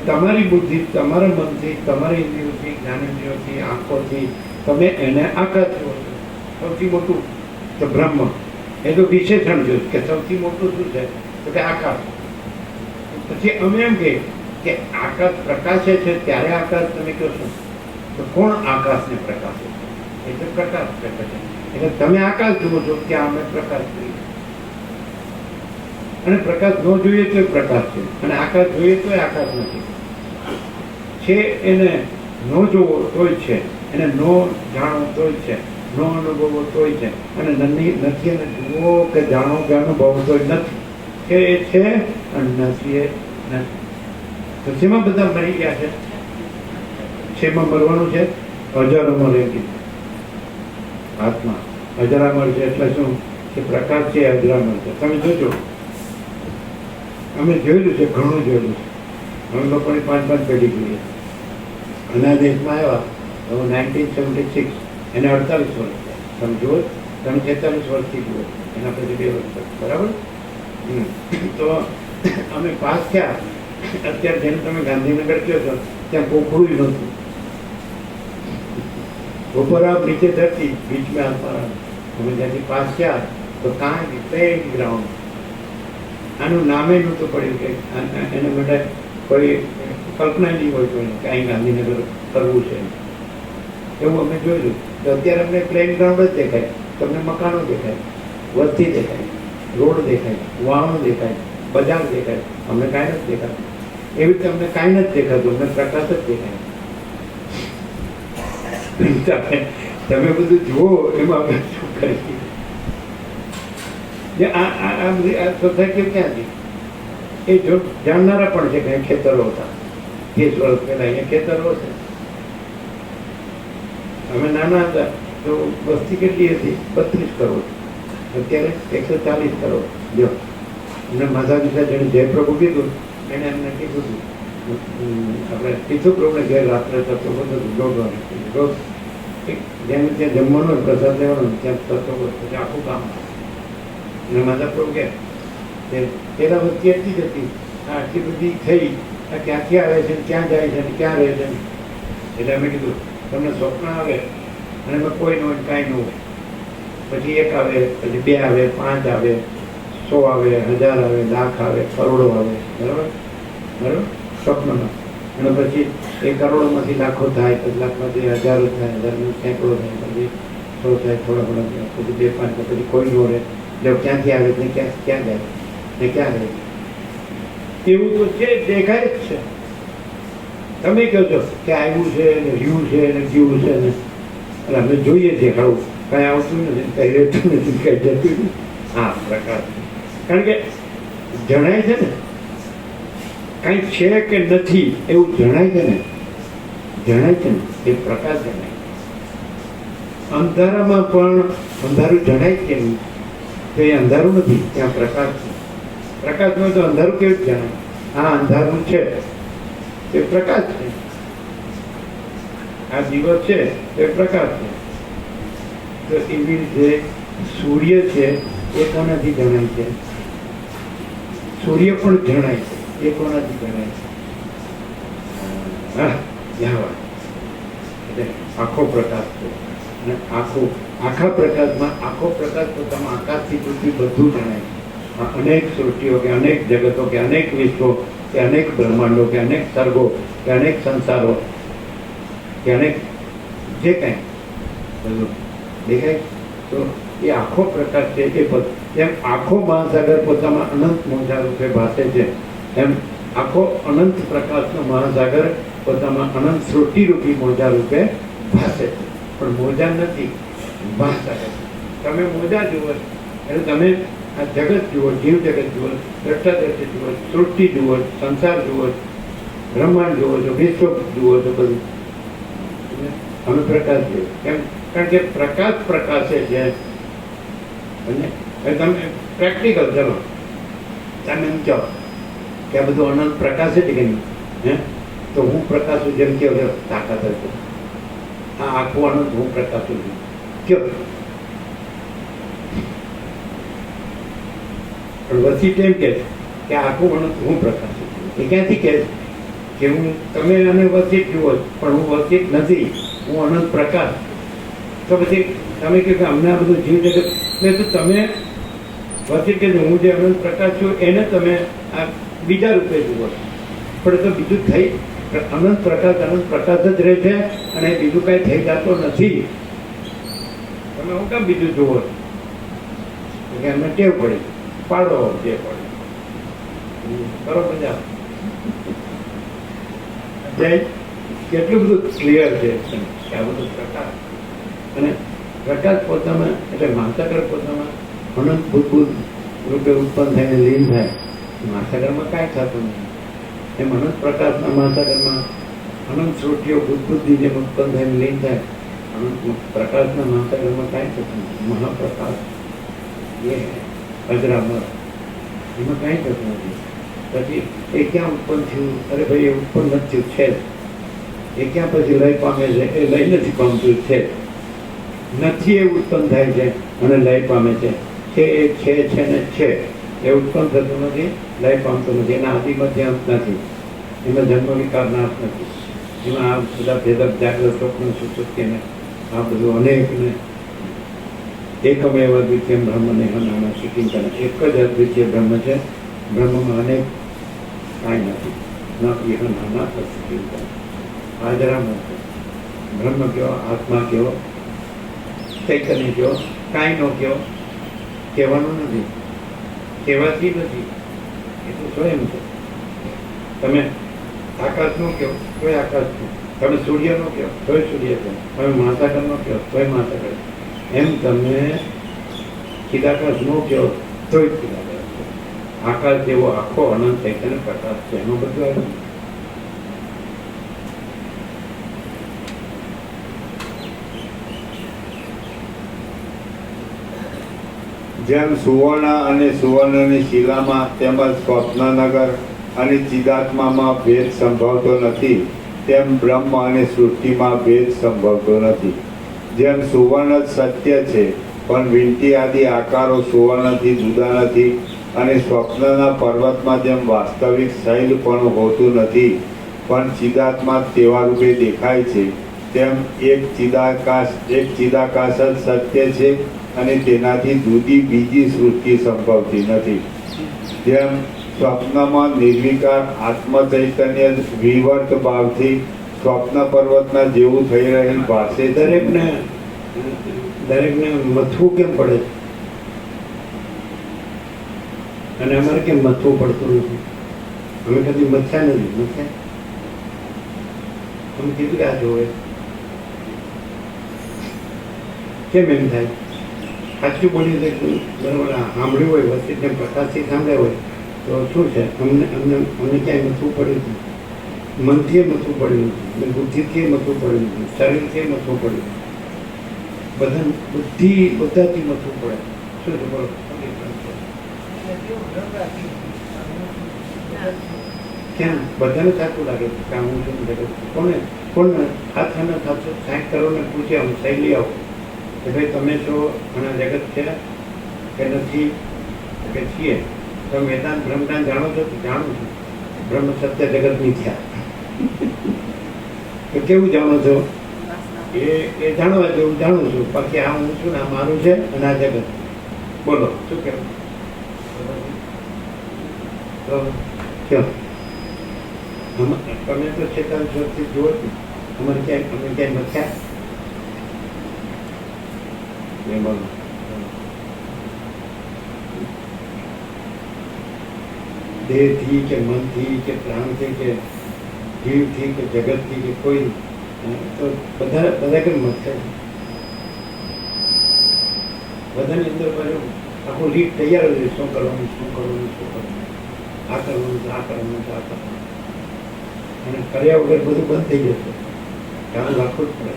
તમારી બુદ્ધિ, તમારા મનથી, તમારી ઇન્દ્રિયોથી, જ્ઞાનેન્દ્રિયોથી, આંખોથી તમે એને આકાશ જુઓ છો. સૌથી મોટું તો બ્રહ્મ, એ તો વિશેષણ જોયું કે સૌથી મોટું શું છે? તો કે આકાશ. પછી અમે એમ કે આકાશ પ્રકાશે છે, ત્યારે આકાશ તમે કહો છો. તો કોણ આકાશને પ્રકાશે છે? એ તો પ્રકાશ પ્રકાશે. એટલે તમે આકાશ જુઓ છો, ત્યાં અમે પ્રકાશ જોઈએ. અને પ્રકાશ ન જોઈએ તો પ્રકાશ છે, અને આકાશ જોઈએ તો આકાશ નથી. છે એને ન જોવો તોય છે, એને ન જાણો તોય છે, ન અનુભવો તોય છે, અને નથી એને જુઓ કે જાણો કે અનુભવો તોય નથી. છે એ છે અને નથી એ નથી. તો શેમાં બધા મરી ગયા છે? શેમાં મરવાનું છે? અજર અમર એ આત્મા અજરામર છે. એટલે શું કે પ્રકાશ છે, અજરામર છે. તમે જોજો, અમે જોયેલું છે, ઘણું જોયેલું છે. અમે લોકોની 5 પેઢી જોઈએ. અને આ દેશમાં આવ્યા તો 1976, એને 48 વર્ષ. તમે જુઓ, તમે 46 વર્ષથી જુઓ, એના પછી 2 વર્ષ, બરાબર. તો અમે પાસ થયા. અત્યારે જેને તમે ગાંધીનગર કહો છો ત્યાં કોકડું નહોતું. ऊपर आप नीचे धरती, बीच में आसमान. हमें જ્યાંથી પાસ થયા તો કાંઈ પ્લેન ગ્રાઉન્ડ. આનું નામે નહોતું પડ્યું કે એને માટે કોઈ કલ્પના નહીં હોય કોઈને કે અહીં ગાંધીનગર કરવું છે. એવું અમે જોયું. તો અત્યારે અમને પ્લેન ગ્રાઉન્ડ જ દેખાય. તમને મકાનો દેખાય, વસ્તી દેખાય, રોડ દેખાય, વાહનો દેખાય, બજાર દેખાય. અમને કાંઈ નથી દેખાતું. એવી રીતે અમને કાંઈ નથી દેખાતું, અમને પ્રકાશ જ દેખાય. તમે બધું જુઓ એમાં આપણે શું કરીએ? આ સોસાયટી ક્યાંથી? એ જો જાણનારા પણ છે કે ખેતરો હતા 30 વર્ષ પહેલા. અહીંયા ખેતરો છે. અમે નાના હતા તો વસ્તી કેટલી હતી? 32 કરોડ. અત્યારે 140 કરોડ. જો અમને માધા દિશા જેને જયપ્રભુ કીધું, એને એમને કીધું હતું, આપણે કીધું પ્રભુને ઘેર રાત્રે થતો બધું રોજ જેમ ત્યાં જમવાનો પ્રસાદ લેવાનો ત્યાં થતો પછી આખું કામ. અને માતા પ્રભુ કે પેલા વસ્તી એટલી જ હતી, આટલી બધી થઈ, આ ક્યાંથી આવે છે, ક્યાં જાય છે, ક્યાં રહે છે. એટલે અમે કીધું તમને સ્વપ્ન આવે અને એમાં કોઈ ન હોય, કાંઈ ન હોય, પછી 1 આવે, પછી 2 આવે, 5 આવે, 100 આવે, 1000 આવે, લાખ આવે, કરોડો આવે. બરાબર બરાબર સ્વપ્નમાં. અને પછી એ કરોડોમાંથી લાખો થાય, પછી લાખમાંથી હજારો થાય, હજારમાંથી સેંકડો થાય, પછી 100 થાય, થોડા થોડા થાય, પછી 2 5 પછી કોઈ નો રહે. એટલે ક્યાંથી આવે ને ક્યાં જાય ને ક્યાં રહે? એવું તો છે, દેખાય જ છે. તમે કહો છો કે આવ્યું છે ને રહ્યું છે ને જીવું છે ને, એટલે અમે જોઈએ છીએ ખરું કાંઈ આવતું નથી, કાંઈ રહેતું નથી, કાંઈ જતું નથી. આ પ્રકાર, કારણ કે જણાય છે ને કાંઈ છે કે નથી એવું જણાય છે ને, જણાય છે ને એ પ્રકાશ જણાય. અંધારામાં પણ અંધારું જણાય કે નહીં? તો એ અંધારું નથી, ત્યાં પ્રકાશ છે. પ્રકાશ ન તો અંધારું કેવું જણાય? આ અંધારું છે એ પ્રકાશ છે, આ દિવસ છે એ પ્રકાશ છે. તો એવી રીતે સૂર્ય છે એ કોનાથી જણાય છે? સૂર્ય પણ જણાય છે, એ કોનાથી જણાય છે? એટલે આખો પ્રકાશ છે. અને આખા પ્રકાશમાં આખો પ્રકાશ પોતામાં આકાશથી પૃથ્વી બધું જણાય છે. અનેક સૃષ્ટિઓ કે અનેક જગતો કે અનેક વિશ્વો કે અનેક બ્રહ્માંડો કે અનેક સર્ગો કે અનેક સંસારો કે અનેક જે કાંઈ બધું દેખાય. તો એ આખો પ્રકાશ છે. એ એમ આખો મહાસાગર પોતામાં અનંત મોજા રૂપે ભાસે છે, એમ આખો અનંત પ્રકાશનો મહાસાગર પોતામાં અનંત સૃષ્ટિરૂપી મોજા રૂપે ભાસે છે. પણ મોજા નથી, મહાસાગર. તમે મોજા જુઓ એટલે તમે આ જગત જુઓ, જીવ જગત જુઓ, દ્રષ્ટાદ્રષ્ટિ જુઓ, સૃષ્ટિ જુઓ, સંસાર જુઓ, બ્રહ્માંડ જુઓ છો, વિશ્વ જુઓ છો, બધું અમે પ્રકાશ જોઈએ. કેમ? કારણ કે પ્રકાશ પ્રકાશે છે. અને તમે પ્રેક્ટિકલ ચલો, તમે એમ કહો કે આ બધું અનંત પ્રકાશ છે કે નહીં? હે તો હું પ્રકાશું જેમ કે તાકાત હતો, આ આખું અનંત હું પ્રકાશું છું કયો? પણ વસી તેમ કે આખું અનંત હું પ્રકાશું છું. એ ક્યાંથી કહે કે હું, તમે આને વસિત જુઓ પણ હું વસિત નથી, હું અનંત પ્રકાશ. તો પછી તમે કહો કે અમને આ બધું જીવ જગત, તો તમે વસિત કે હું જે અનંત પ્રકાશ છું એને તમે આ બીજા રૂપે જુઓ. પણ તો બીજું થઈ અનંત પ્રકાશ જ રહે છે અને બીજું કાંઈ થઈ જતો નથી. તમે હું કેમ બીજું જુઓ? કે અમને ટેવ પડી, પાડો જે પડે કરો મજા. કેટલું બધું ક્લિયર છે કે આ બધું પ્રકાશ. અને પ્રકાશ પોતામાં એટલે મહાસાગર પોતામાં અનંત બુદ્ધ રૂપે ઉત્પન્ન થઈને લીન થાય. મહાસાગરમાં કાંઈ થતું નથી. એમ અનંત પ્રકાશના મહાસાગરમાં અનંત સૃષ્ટિઓ બુદ્ધિ જેમ ઉત્પન્ન થઈને લીન થાય. અનંત પ્રકાશના મહાસાગરમાં કાંઈ થતું નથી. મહાપ્રકાશ એ અજરામર, એમાં કાંઈ થતું નથી. પછી એ ક્યાં ઉત્પન્ન થયું? અરે ભાઈ એ ઉત્પન્ન નથી થયું, છે જ. એ ક્યાં પછી લય પામે છે? એ લય નથી પામતું, છે. નથી એ ઉત્પન્ન થાય છે અને લય પામે છે. એ છે ને છે એ ઉત્પન્ન થતું નથી, લય પામતું નથી. એના આદિમધ્ય અંત નથી, એમાં જન્મ વિકાર નાશ નથી. એમાં આ બધા ભેદક જાગ્રત સ્વપ્ન સુસુપ્તિને આ બધું અનેકને એકમેવ અદ્વિતીય બ્રહ્મને નાના ચિંતન. એક જ અદ્વિતીય બ્રહ્મ છે. બ્રહ્મમાં અનેક કાંઈ નથી. ન ઇહ નાના ચિંતન. હાજરામ બ્રહ્મ કયો, આત્મા કયો, ચૈતન્ય કયો, કાંઈ નો કયો, કહેવાનું નથી, કહેવાથી નથી. એ તો સ્વયં છે. તમે આકાશનો કહો તોય આકાશ છે, તમે સૂર્યનો કહો તોય સૂર્ય છે, તમે મહાસાગરનો કહો તોય મહાસાગર. એમ તમે ચિદાકાશનો કહો તોય ચિદાકાશ છે. આકાશ જેવો આખો અનંત ચૈતન્ય પ્રકાશ છે. એમાં બધું આવ્યું. જેમ સુવર્ણ અને સુવર્ણની શિલામાં તેમજ સ્વપ્નનગર અને ચિદાત્મામાં ભેદ સંભવતો નથી, તેમ બ્રહ્મ અને સૃષ્ટિમાં ભેદ સંભવતો નથી. જેમ સુવર્ણ જ સત્ય છે પણ વીંટી આદિ આકારો સુવર્ણથી જુદા નથી, અને સ્વપ્નના પર્વતમાં જેમ વાસ્તવિક શૈલ પણ હોતું નથી પણ ચિદાત્મા તેવા રૂપે દેખાય છે, તેમ એક ચિદાકાશ જ સત્ય છે અને તેનાથી જુદી બીજી સૃષ્ટિ સંભવતી નથી. જેમ સ્વપ્નમાં નિર્વિકાર આત્મ ચૈતન્ય વિવર્ત ભાવથી સ્વપ્ન પર્વતના જેવું થઈ રહેલ ભાષે છે. દરેકને મથવું કેમ પડે છે? અને અમારે કેમ મથવું પડતું નથી? અમે કદી મથ્યા નથી. મથ્યા અમે કીધું કે આ જોવે કેમ એમ થાય? સાચું બોલી બરાબર સાંભળ્યું હોય, વસ્તીને પ્રકાશથી સાંભળ્યા હોય તો શું છે? અમને ક્યાંય મથવું પડ્યું નથી. મનથી મથવું પડ્યું નથી, બુદ્ધિથી મથવું પડ્યું નથી, શરીરથી મથવું પડ્યું, બધાથી મથવું પડે. શું છે બોલો? કેમ બધાને સાચું લાગે છે કે હું છું જગત? કોને હાથ સામે 60 કરોડને પૂછ્યા હું શૈલી આવું કે ભાઈ તમે છો ઘણા જગત છે કે નથી કે છીએ? તમે વેદાંત બ્રહ્મદાન જાણો છો? તો જાણું છું. બ્રહ્મ સત્ય જગત મિથ્યા. તો કેવું જાણો છો? એ જાણવા જેવું જાણું છું. બાકી આ હું છું ને આ મારું છે અને આ જગત. બોલો શું કહેવું? તો કયો તમે તો છેતાલીસ વર્ષથી જુઓ છો. અમે ક્યાંય મથ્યા? બોલો દેહથી કે મનથી કે પ્રાણથી કે જીવથી કે જગતથી કે કોઈ તો બધા કેમ મથે? બધાની અંદર પાછું આખું લીડ તૈયાર હોય શું કરવાનું, શું કરવાનું, શું કરવાનું, આ કરવાનું, આ કરવાનું, આ કરવાનું. અને કર્યા વગર બધું બંધ થઈ જશે. ધ્યાન રાખવું જ પડે.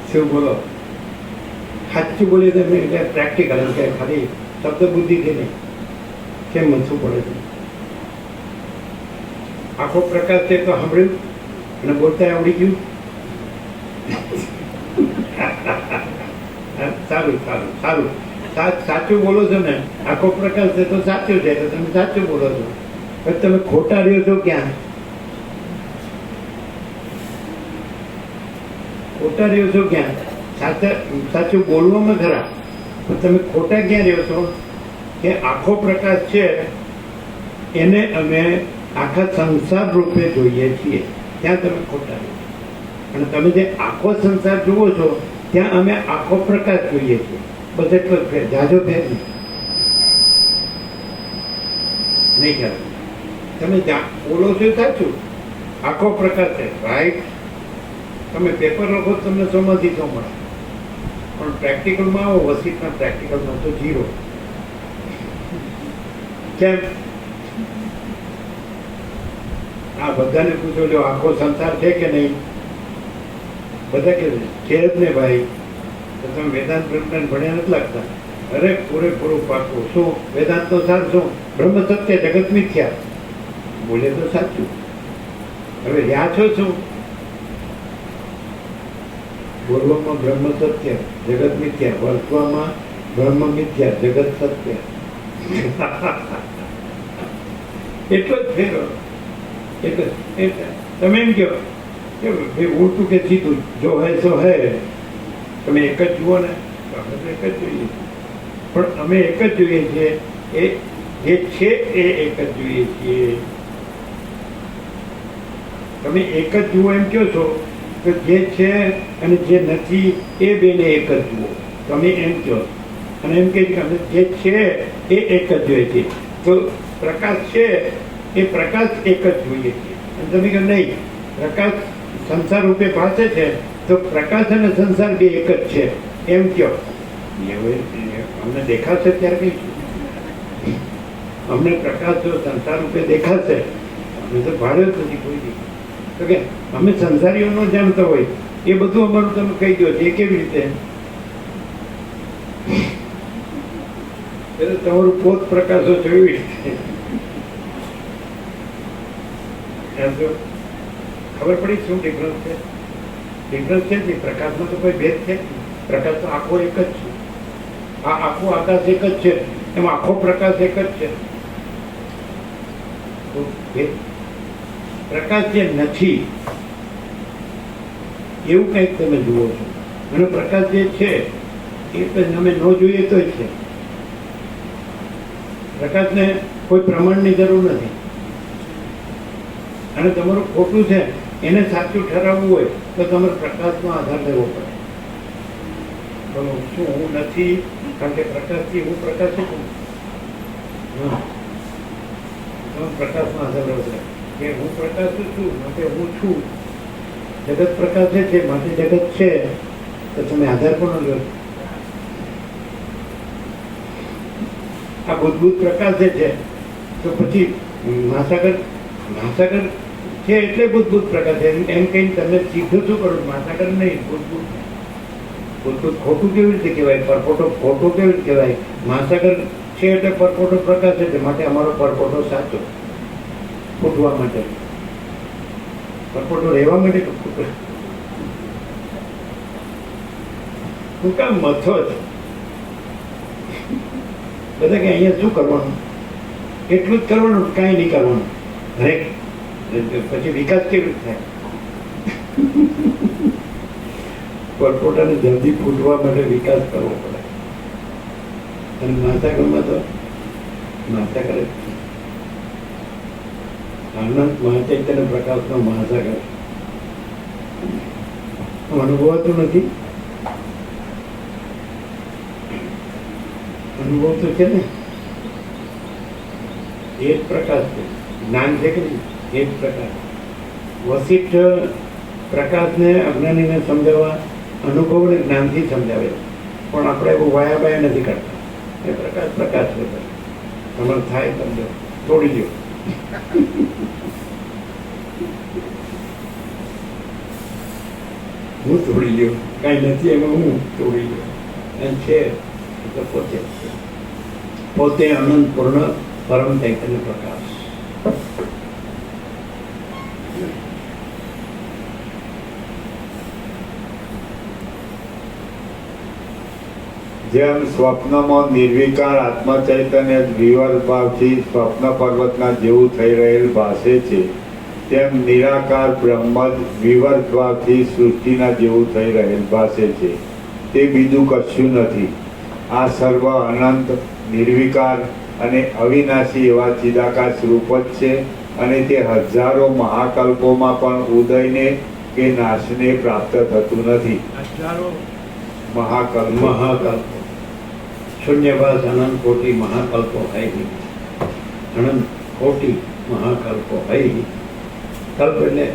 શું બોલો? સાચું બોલીએ તો એટલે પ્રેક્ટિકલ કે ખાલી શબ્દ બુદ્ધિથી નહીં. કેમ મથવું પડે છે? આખો પ્રકાશ છે તો સાંભળ્યું અને બોલતા આવડી ગયું. સારું સારું સારું સાચું બોલો છો ને? આખો પ્રકાશ છે તો સાચું છે તો તમે સાચું બોલો છો. પણ તમે ખોટા રહ્યો છો ક્યાં? ખોટા રહ્યો છો ક્યાં? સાચું બોલવામાં ખરા, પણ તમે ખોટા ક્યાં રહ્યો છો? કે આખો પ્રકાશ છે એને અમે આખા સંસાર રૂપે જોઈએ છીએ, ત્યાં તમે ખોટા રહ્યો. અને તમે જે આખો સંસાર જુઓ છો ત્યાં અમે આખો પ્રકાશ જોઈએ છીએ. બસ એટલો જ ફેર, જાજો ફેર નહીં ખ્યાલ. તમે બોલો છો સાચું, આખો પ્રકાશ છે રાઈટ. તમે પેપર લખો તમને 100 માંથી 100 મળે, પણ પ્રેક્ટિકલમાં આવો વસીટના પ્રેક્ટિકલમાં તો 0. કેમ? આ બધાને પૂછો લો આખો સંસાર છે કે નહીં? બધા કે છે જ ને ભાઈ. તો તમે વેદાંત બ્રહ્મદાન ભણ્યા નથી લાગતા? અરે પૂરેપૂરું પાકું. શું વેદાંત નો સાર શું? બ્રહ્મ સત્ય જગત મિથ્યા. બોલે તો સાચું. હવે રહ્યા છો શું? બોલવામાં બ્રહ્મ સત્ય જગત મિથ્યા, વર્તવામાં બ્રહ્મ મિથ્યા જગત સત્ય. એટલો જ ફેરો. એટલે તમે એમ કહો કે ઉલટું કે સીધું જો હે સો હે. તમે એક જ જુઓ ને તો અમે તો એક જ જોઈએ, પણ અમે એક જ જોઈએ છીએ. એ જે છે એ એક જ જોઈએ છીએ. તમે એક જ જુઓ એમ કહો છો તો જે છે અને જે નથી એ બેને એક જ જુઓ તમે એમ કહો. અને એમ કે અમે જે છે એ એક જ જોઈએ છીએ. તો પ્રકાશ છે એ પ્રકાશ એક જ જોઈએ છે. અને તમે કહો નહીં, પ્રકાશ સંસાર રૂપે ભાષે છે તો પ્રકાશ અને સંસાર બે એક જ છે એમ કહો. અમને દેખાશે ત્યારે કહીશું. અમને પ્રકાશ જો સંસાર રૂપે દેખાશે અમે તો ભાડે જ નથી કોઈ દી. તો કે અમે સંસારીઓ ન જાણતા હોય એ બધું અમારું તમે કહી દો એ કેવી રીતે? તમારું પોત પ્રકાશો જોયું ખબર પડી શું ડિફરન્સ છે? ડિફરન્સ છે ને પ્રકાશમાં તો કોઈ ભેદ છે? પ્રકાશ તો આખો એક જ છે. આ આખું આકાશ એક જ છે, એમાં આખો પ્રકાશ એક જ છે. તો પ્રકાશ જે નથી એવું કંઈક તમે જુઓ છો. અને પ્રકાશ જે છે એ તો અમે ન જોઈએ તો જ છે. પ્રકાશને કોઈ પ્રમાણની જરૂર નથી. અને તમારું ખોટું છે એને સાચું ઠરાવવું હોય તો તમારે પ્રકાશનો આધાર લેવો પડે. બોલો શું હું નથી, કારણ કે પ્રકાશથી હું પ્રકાશિત છું. તમે પ્રકાશનો આધાર લેવો પડે કે હું પ્રકાશિત છું માટે હું છું. જગત પ્રકાશે છે માટે જગત છે, તો તમે આધાર કોનો લો? આ બુદ્ધ પ્રકાશે છે તો પછી મહાસાગર છે એટલે બુદ્ધ પ્રકાશ છે એમ કહીને તમે સીધું શું કરો? મહાસાગર નહીં, બુદ્ધ ખોટું કેવી રીતે કહેવાય? પરપોટો ખોટો કેવી રીતે કહેવાય? મહાસાગર છે એટલે પરપોટો પ્રકાશ છે માટે અમારો પરપોટો સાચો. ફૂટવા માટે પરપોટો રહેવા માટે હું કામ મથો જ બધા કે અહીંયા શું કરવાનું? એટલું જ કરવાનું, કાંઈ નહીં કરવાનું. હરેક પછી વિકાસ કેવી રીતે થાય? પરપોટાને જલ્દી ફૂટવા માટે વિકાસ કરવો પડે. અને મહાસાગરમાં તો મહાસાગર આનંદ મહાચૈતન્ય પ્રકાશનો મહાસાગર અનુભવાતું નથી. અનુભવ તો છે ને, એ જ પ્રકાશ છે. જ્ઞાન છે કે નહીં? એ જ પ્રકાશ. વશિષ્ઠ પ્રકાશને અજ્ઞાનીને સમજાવવા અનુભવને જ્ઞાનથી સમજાવે, પણ આપણે એવું વાયા બાયા નથી કરતા. એ પ્રકાશ પ્રકાશ છે. તમારે થાય સમજો, તોડી દો. હું તોડી લ્યો, કાંઈ નથી એમાં હું તોડી લ્યો. એમ છે તો પોતે પોતે અનંત પૂર્ણ પરમ ચૈતન્ય પ્રકાશ. જેમ સ્વપ્નમાં નિર્વિકાર આત્મા ચૈતન્ય વિવર ભાવથી સ્વપ્ન પર્વતના જેવું થઈ રહેલ ભાસે છે, તેમ નિરાકાર બ્રહ્મ જ વિવર ભાવથી સૃષ્ટિના જેવું થઈ રહેલ ભાસે છે. તે બીજું કશું નથી. આ સર્વ અનંત, નિર્વિકાર અને અવિનાશી એવા ચિદાકાશ રૂપ જ છે, અને તે હજારો મહાકલ્પોમાં પણ ઉદયને કે નાશને પ્રાપ્ત થતું નથી. હજારો મહાકલ્પો શૂન્યવાસ અનંત કોટી મહાકલ્પો હૈ. અનંત કોટી મહાકલ્પો હૈ. કલ્પ એટલે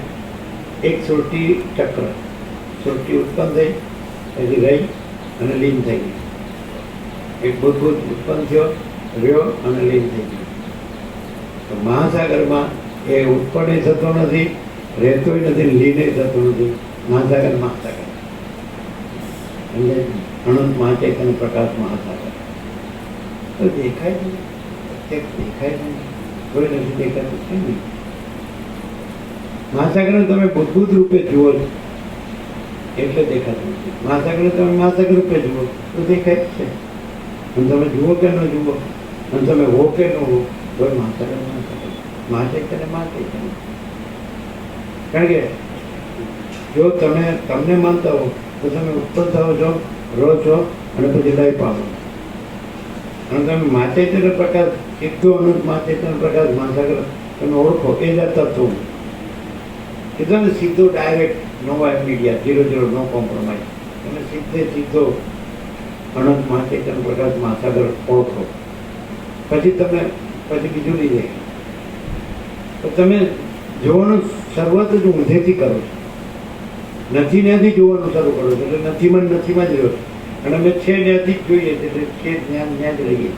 એક સૃષ્ટિ ચક્ર. સૃષ્ટિ ઉત્પન્ન થઈ, પછી રહી અને લીન થઈ ગઈ. એક બુદ્ધ ઉત્પન્ન થયો, રહ્યો અને લીન થઈ ગયો. તો મહાસાગરમાં એ ઉત્પન્ન થતો નથી, રહેતોય નથી, લીને થતો નથી. મહાસાગર મહાસાગર એટલે અનંત મહાચૈતન્ય પ્રકાશ મહાસાગર. તો દેખાય નહીં, પ્રત્યક્ષ દેખાય નહીં, કોઈ નથી દેખાતું છે નહીં. મહાસાગરને તમે બુદ્ધ રૂપે જુઓ છો એટલે દેખાતું નથી. મહાસાગરને તમે મહાસાગર રૂપે જુઓ તો દેખાય છે. અને તમે જુઓ કે ન જુઓ, અને તમે હો કે ન હો, તો મહાસાગર મહાસાગર મહાચૈતન્ય મહાચૈતન્ય. કારણ કે જો તમને માનતા હો તો તમે ઉત્પન્ન થાઓ છો, રહો છો અને પછી લઈ પામો. અને તમે મહાચૈતન્ય પ્રકાશ, સીધો અનંત મહાચૈતન્ય પ્રકાશ મહાસાગર તમે ઓળખો, એ જ આ તત્વ. એકદમ સીધો ડાયરેક્ટ, નો મીડિયા, 0 નો કોમ્પ્રોમાઇઝ. તમે સીધો અનંત મહાચૈતન્ય પ્રકાશ મહાસાગર ઓળખો, પછી બીજું નહીં જાય. તો તમે જોવાનું શરૂઆત જ ઊંધેથી કરો છો. નથી ત્યાંથી જોવાનું શરૂ કરો છો, એટલે નથીમાં જ રહ્યો છો. અને અમે છે ત્યાંથી જ જોઈએ, એટલે છે ત્યાં જ રહીએ.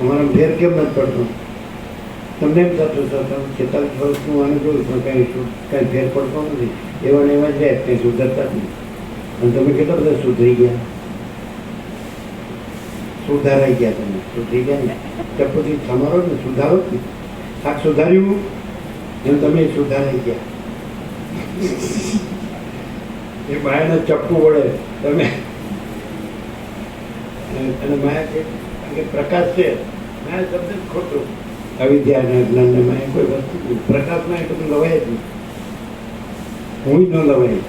અમારા ફેર કેમ નથી પડતો? તમને એમ થતું 46 વર્ષનું આને જોયું પણ કાંઈ ફેર પડતો નથી. એવા ને એવા જ રહે, કંઈ સુધરતા જ નહીં. અને તમે કેટલા બધા સુધરી ગયા, સુધારાઈ ગયા. તમે સુધરી ગયા ને ચપ્પુથી સમારો ને, સુધારો જ નહીં. શાક સુધાર્યું એમ તમે સુધારાઈ ગયા. એ માયાના ચપ્પુ વડે તમે, અને માયા કે પ્રકાશ છે, માયા શબ્દ જ ખોટું. અવિદ્યા જ્ઞાન માયા કોઈ વસ્તુ પ્રકાશમાં એ બધું લવાય જ નહીં. હું ન લવાય.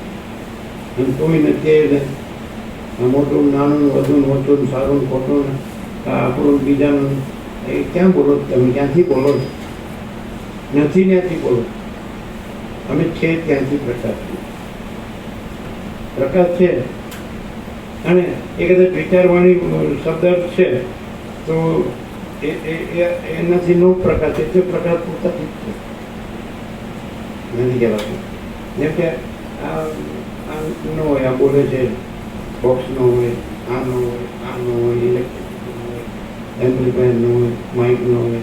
અને કોઈને કહે ને મોટું નાનું વધુ ઓછું સારું ખોટું ને આપણું બીજાનું એ ક્યાં બોલો તમે? ક્યાંથી બોલો? નથી ત્યાંથી બોલો. અમે છે ત્યાંથી પ્રકાશ છીએ. પ્રકાશ છે અને એ કદાચ વિચારવાણી શબ્દ છે તો એનાથી નો પ્રકાશ છે. પ્રકાશ પોતાથી જ છે, નથી કહેવાતું. જેમ કે આ ન હોય, આ બોલે છે, બોક્સ ન હોય, આ ન હોય, આ ન હોય, ઇલેક્ટ્રિક ન હોય, એમ્પ્લીફાયર ન હોય, માઇક ન હોય,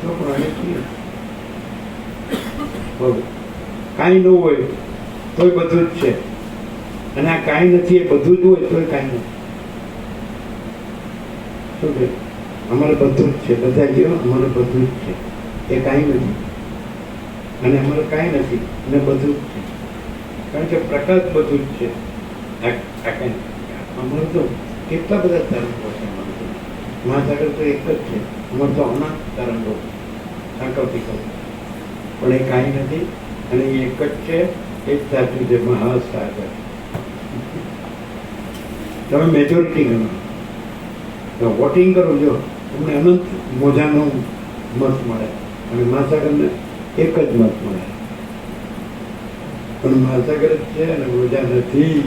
તો પણ અમે છીએ. કાંઈ ન હોય તોય બધું જ છે, અને આ કાંઈ નથી એ બધું જ હોય તોય કાંઈ નથી. શું છે? અમારે બધું જ છે. બધા જીવો અમારે બધું જ છે, એ કાંઈ નથી. અને અમારે કાંઈ નથી અને બધું જ છે, કારણ કે પ્રકાશ બધું જ છે. અમારે તો કેટલા બધા તરંગો છે. મહાસાગર તો એક જ છે. અમારે તો અનંત તરંગો સાંકળતી કહું, પણ એ કાંઈ નથી અને એ એક જ છે. એ જ સાચું છે, મહાસાગર. તમે મેજોરિટી ગણો તો વોટિંગ કરો, જો તમને અનંત મોજાનો મત મળે અને મહાસાગરને એક જ મત મળે. પણ મહાસાગર જ છે અને મોજા નથી.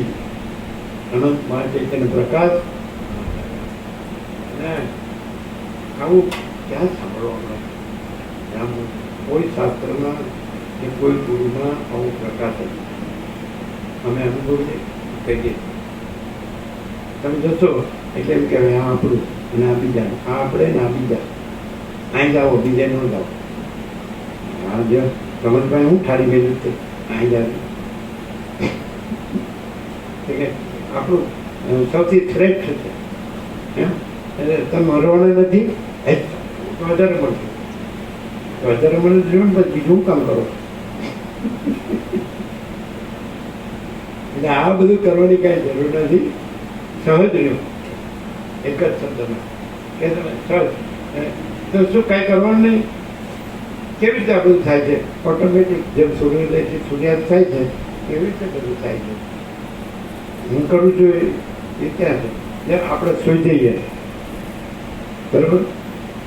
અનંત મહાચૈતન્ય પ્રકાશ. આવું ક્યાં સાંભળવાનું? કોઈ શાસ્ત્રમાં કે કોઈ ગુરુમાં આવો પ્રકાશ જ અમે અનુભવીએ કહીએ. તમે જશો એટલે એમ કહેવાય આ આપણું અને આ બીજાનું, આ આપણે ને આ બીજા. અહીં જાઓ, બીજે ન જાઓ. હા, જો રમતભાઈ હું ઠારી ગયેલું છે, અહીં જાવ. એટલે આપણું સૌથી શ્રેષ્ઠ છે એમ. એટલે તમે મરવાના નથી, વધારે મળશે. વધારે મને જોયું ને બીજું કામ કરો. એટલે આ બધું કરવાની કાંઈ જરૂર નથી. સહજ રહ્યું એક જ શબ્દમાં કે તમે સહજ. તો શું કાંઈ કરવાનું નહીં. કેવી રીતે આ બધું થાય છે? ઓટોમેટિક જેમ સૂર્યોદયથી સૂર્યાસ્ત થાય છે એવી રીતે બધું થાય છે. હું કરું છું એ ક્યાં છે? જેમ આપણે સૂઈ જઈએ બરાબર,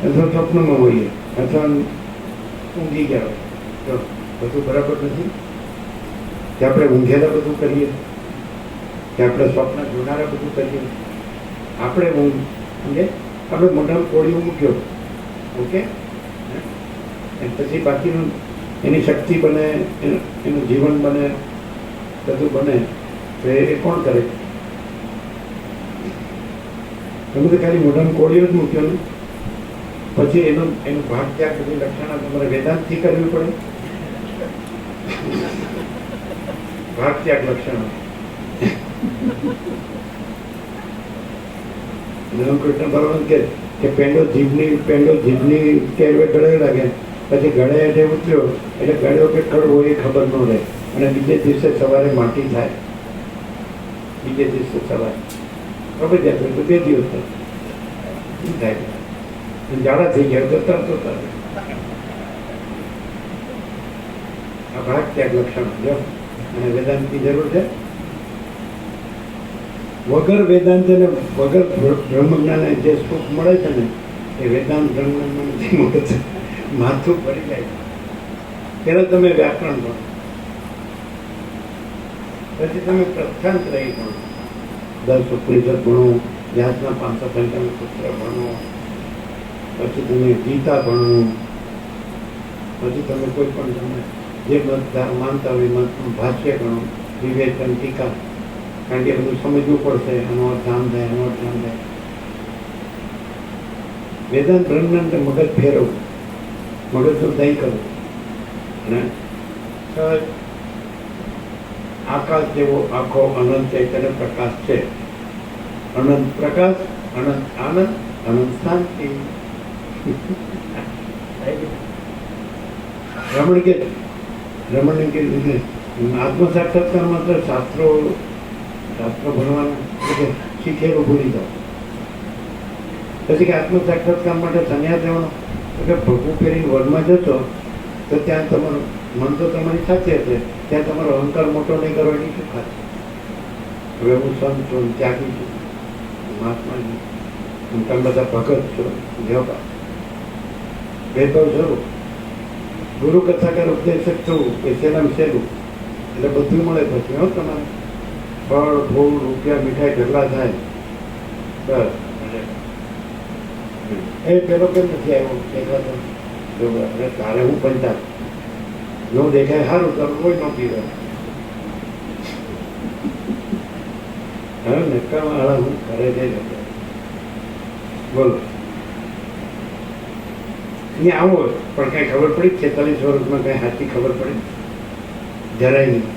અથવા સ્વપ્નમાં હોઈએ અથવા ઊંઘી ગયા હોય તો બધું બરાબર નથી. કે આપણે ઊંઘેલા બધું કરીએ, કે આપણે સ્વપ્ન જોનારા બધું કરીએ. આપણે ઊંઘે આપણે મોઢામાં કોળીઓ મૂક્યો, ઓકે, પછી બાકીનું એની શક્તિ બને, એનું જીવન બને, બધું બને તો એ કોણ કરે? તમે તો ખાલી મોઢામાં કોળીઓ જ મૂક્યો ને. પછી એનું ભાગ ત્યાગ બધી લક્ષણ તમારે વેદાંતથી કરવી પડે. ભાગ ત્યાગ લક્ષણ કૃષ્ણ ભગવાન કે પેંડો જીભની કેળવે ગળે લાગે, પછી ગળે હેઠે ઉતર્યો એટલે ગળ્યો કે કડવો એ ખબર ન રહે અને બીજે દિવસે સવારે માટી થાય. બીજે દિવસે સવારે ખબર જાય તો 2 દિવસ થાય, ઝાડા થઈ ગયા તો તરત. આ ભાગ ત્યાગ લક્ષણ જો. અને વેદાંતની જરૂર છે. વગર વેદાંત અને વગર બ્રહ્મજ્ઞાન જે સુખ મળે છે ને એ વેદાંત બ્રહ્મજ્ઞાનમાં નથી મળે છે. માથું ભરી જાય. પહેલાં તમે વ્યાકરણ ભણો, પછી તમે પ્રસ્થાંત રહી ભણો, 10 ઉપનિષદ ભણો, વ્યાસના 555 સૂત્ર ભણો, પછી તમે ગીતા ભણો, પછી તમે કોઈ પણ તમે જે મત માનતા હોય મતનું ભાષ્ય ગણો, વિવેચન, ટીકા. કારણ કે બધું સમજવું પડશે. આનો અર્થ આમ થાય, આનો અર્થ આમ થાય. વેદાંત બ્રહ્મજ્ઞાન મગજ ફેરવવું, મગજનું દહીં કરવું અને આકાશ જેવો આખો અનંત ચૈતન્ય પ્રકાશ છે. અનંત પ્રકાશ, અનંત આનંદ, અનંત શાંતિ. રમણ કે આત્મ સાક્ષાત્કાર માત્ર શાસ્ત્રો ભણવાનું શીખેલું ભૂલી જાઓ. પછી કે આત્મ સાક્ષાત્કાર માટે સંન્યાસ લેવાનો તો કે ભગવું પહેરીને વનમાં જશો તો ત્યાં તમારું મન તો તમારી સાથે હશે, ત્યાં તમારો અહંકાર મોટો નહીં કરો એની શું ખાશે? હવે હું સંત છું, ત્યાગી છું, મહાત્મા છું, અને તમે બધા ભગત છો, જવા ભેદભાવ જરૂર. ગુરુ કથાકાર ઉપદેશક થવું એ સહેલામ સહેલું, એટલે બધું મળે પછી. હો, તમારે ફળ ફૂલ રૂપિયા મીઠાઈ ઢગલા થાય બસ. એ પેલો કેમ નથી આવ્યો દેખાતો? તારે હું પંચાત નો દેખાય સારું, તો કોઈ ન પીવે. હવે નક્કામાં હું કરે છે. બોલો, અહીંયા આવો પણ કઈ ખબર પડી? 46 વર્ષમાં કઈ સાચી ખબર પડી? જરાય નહીં.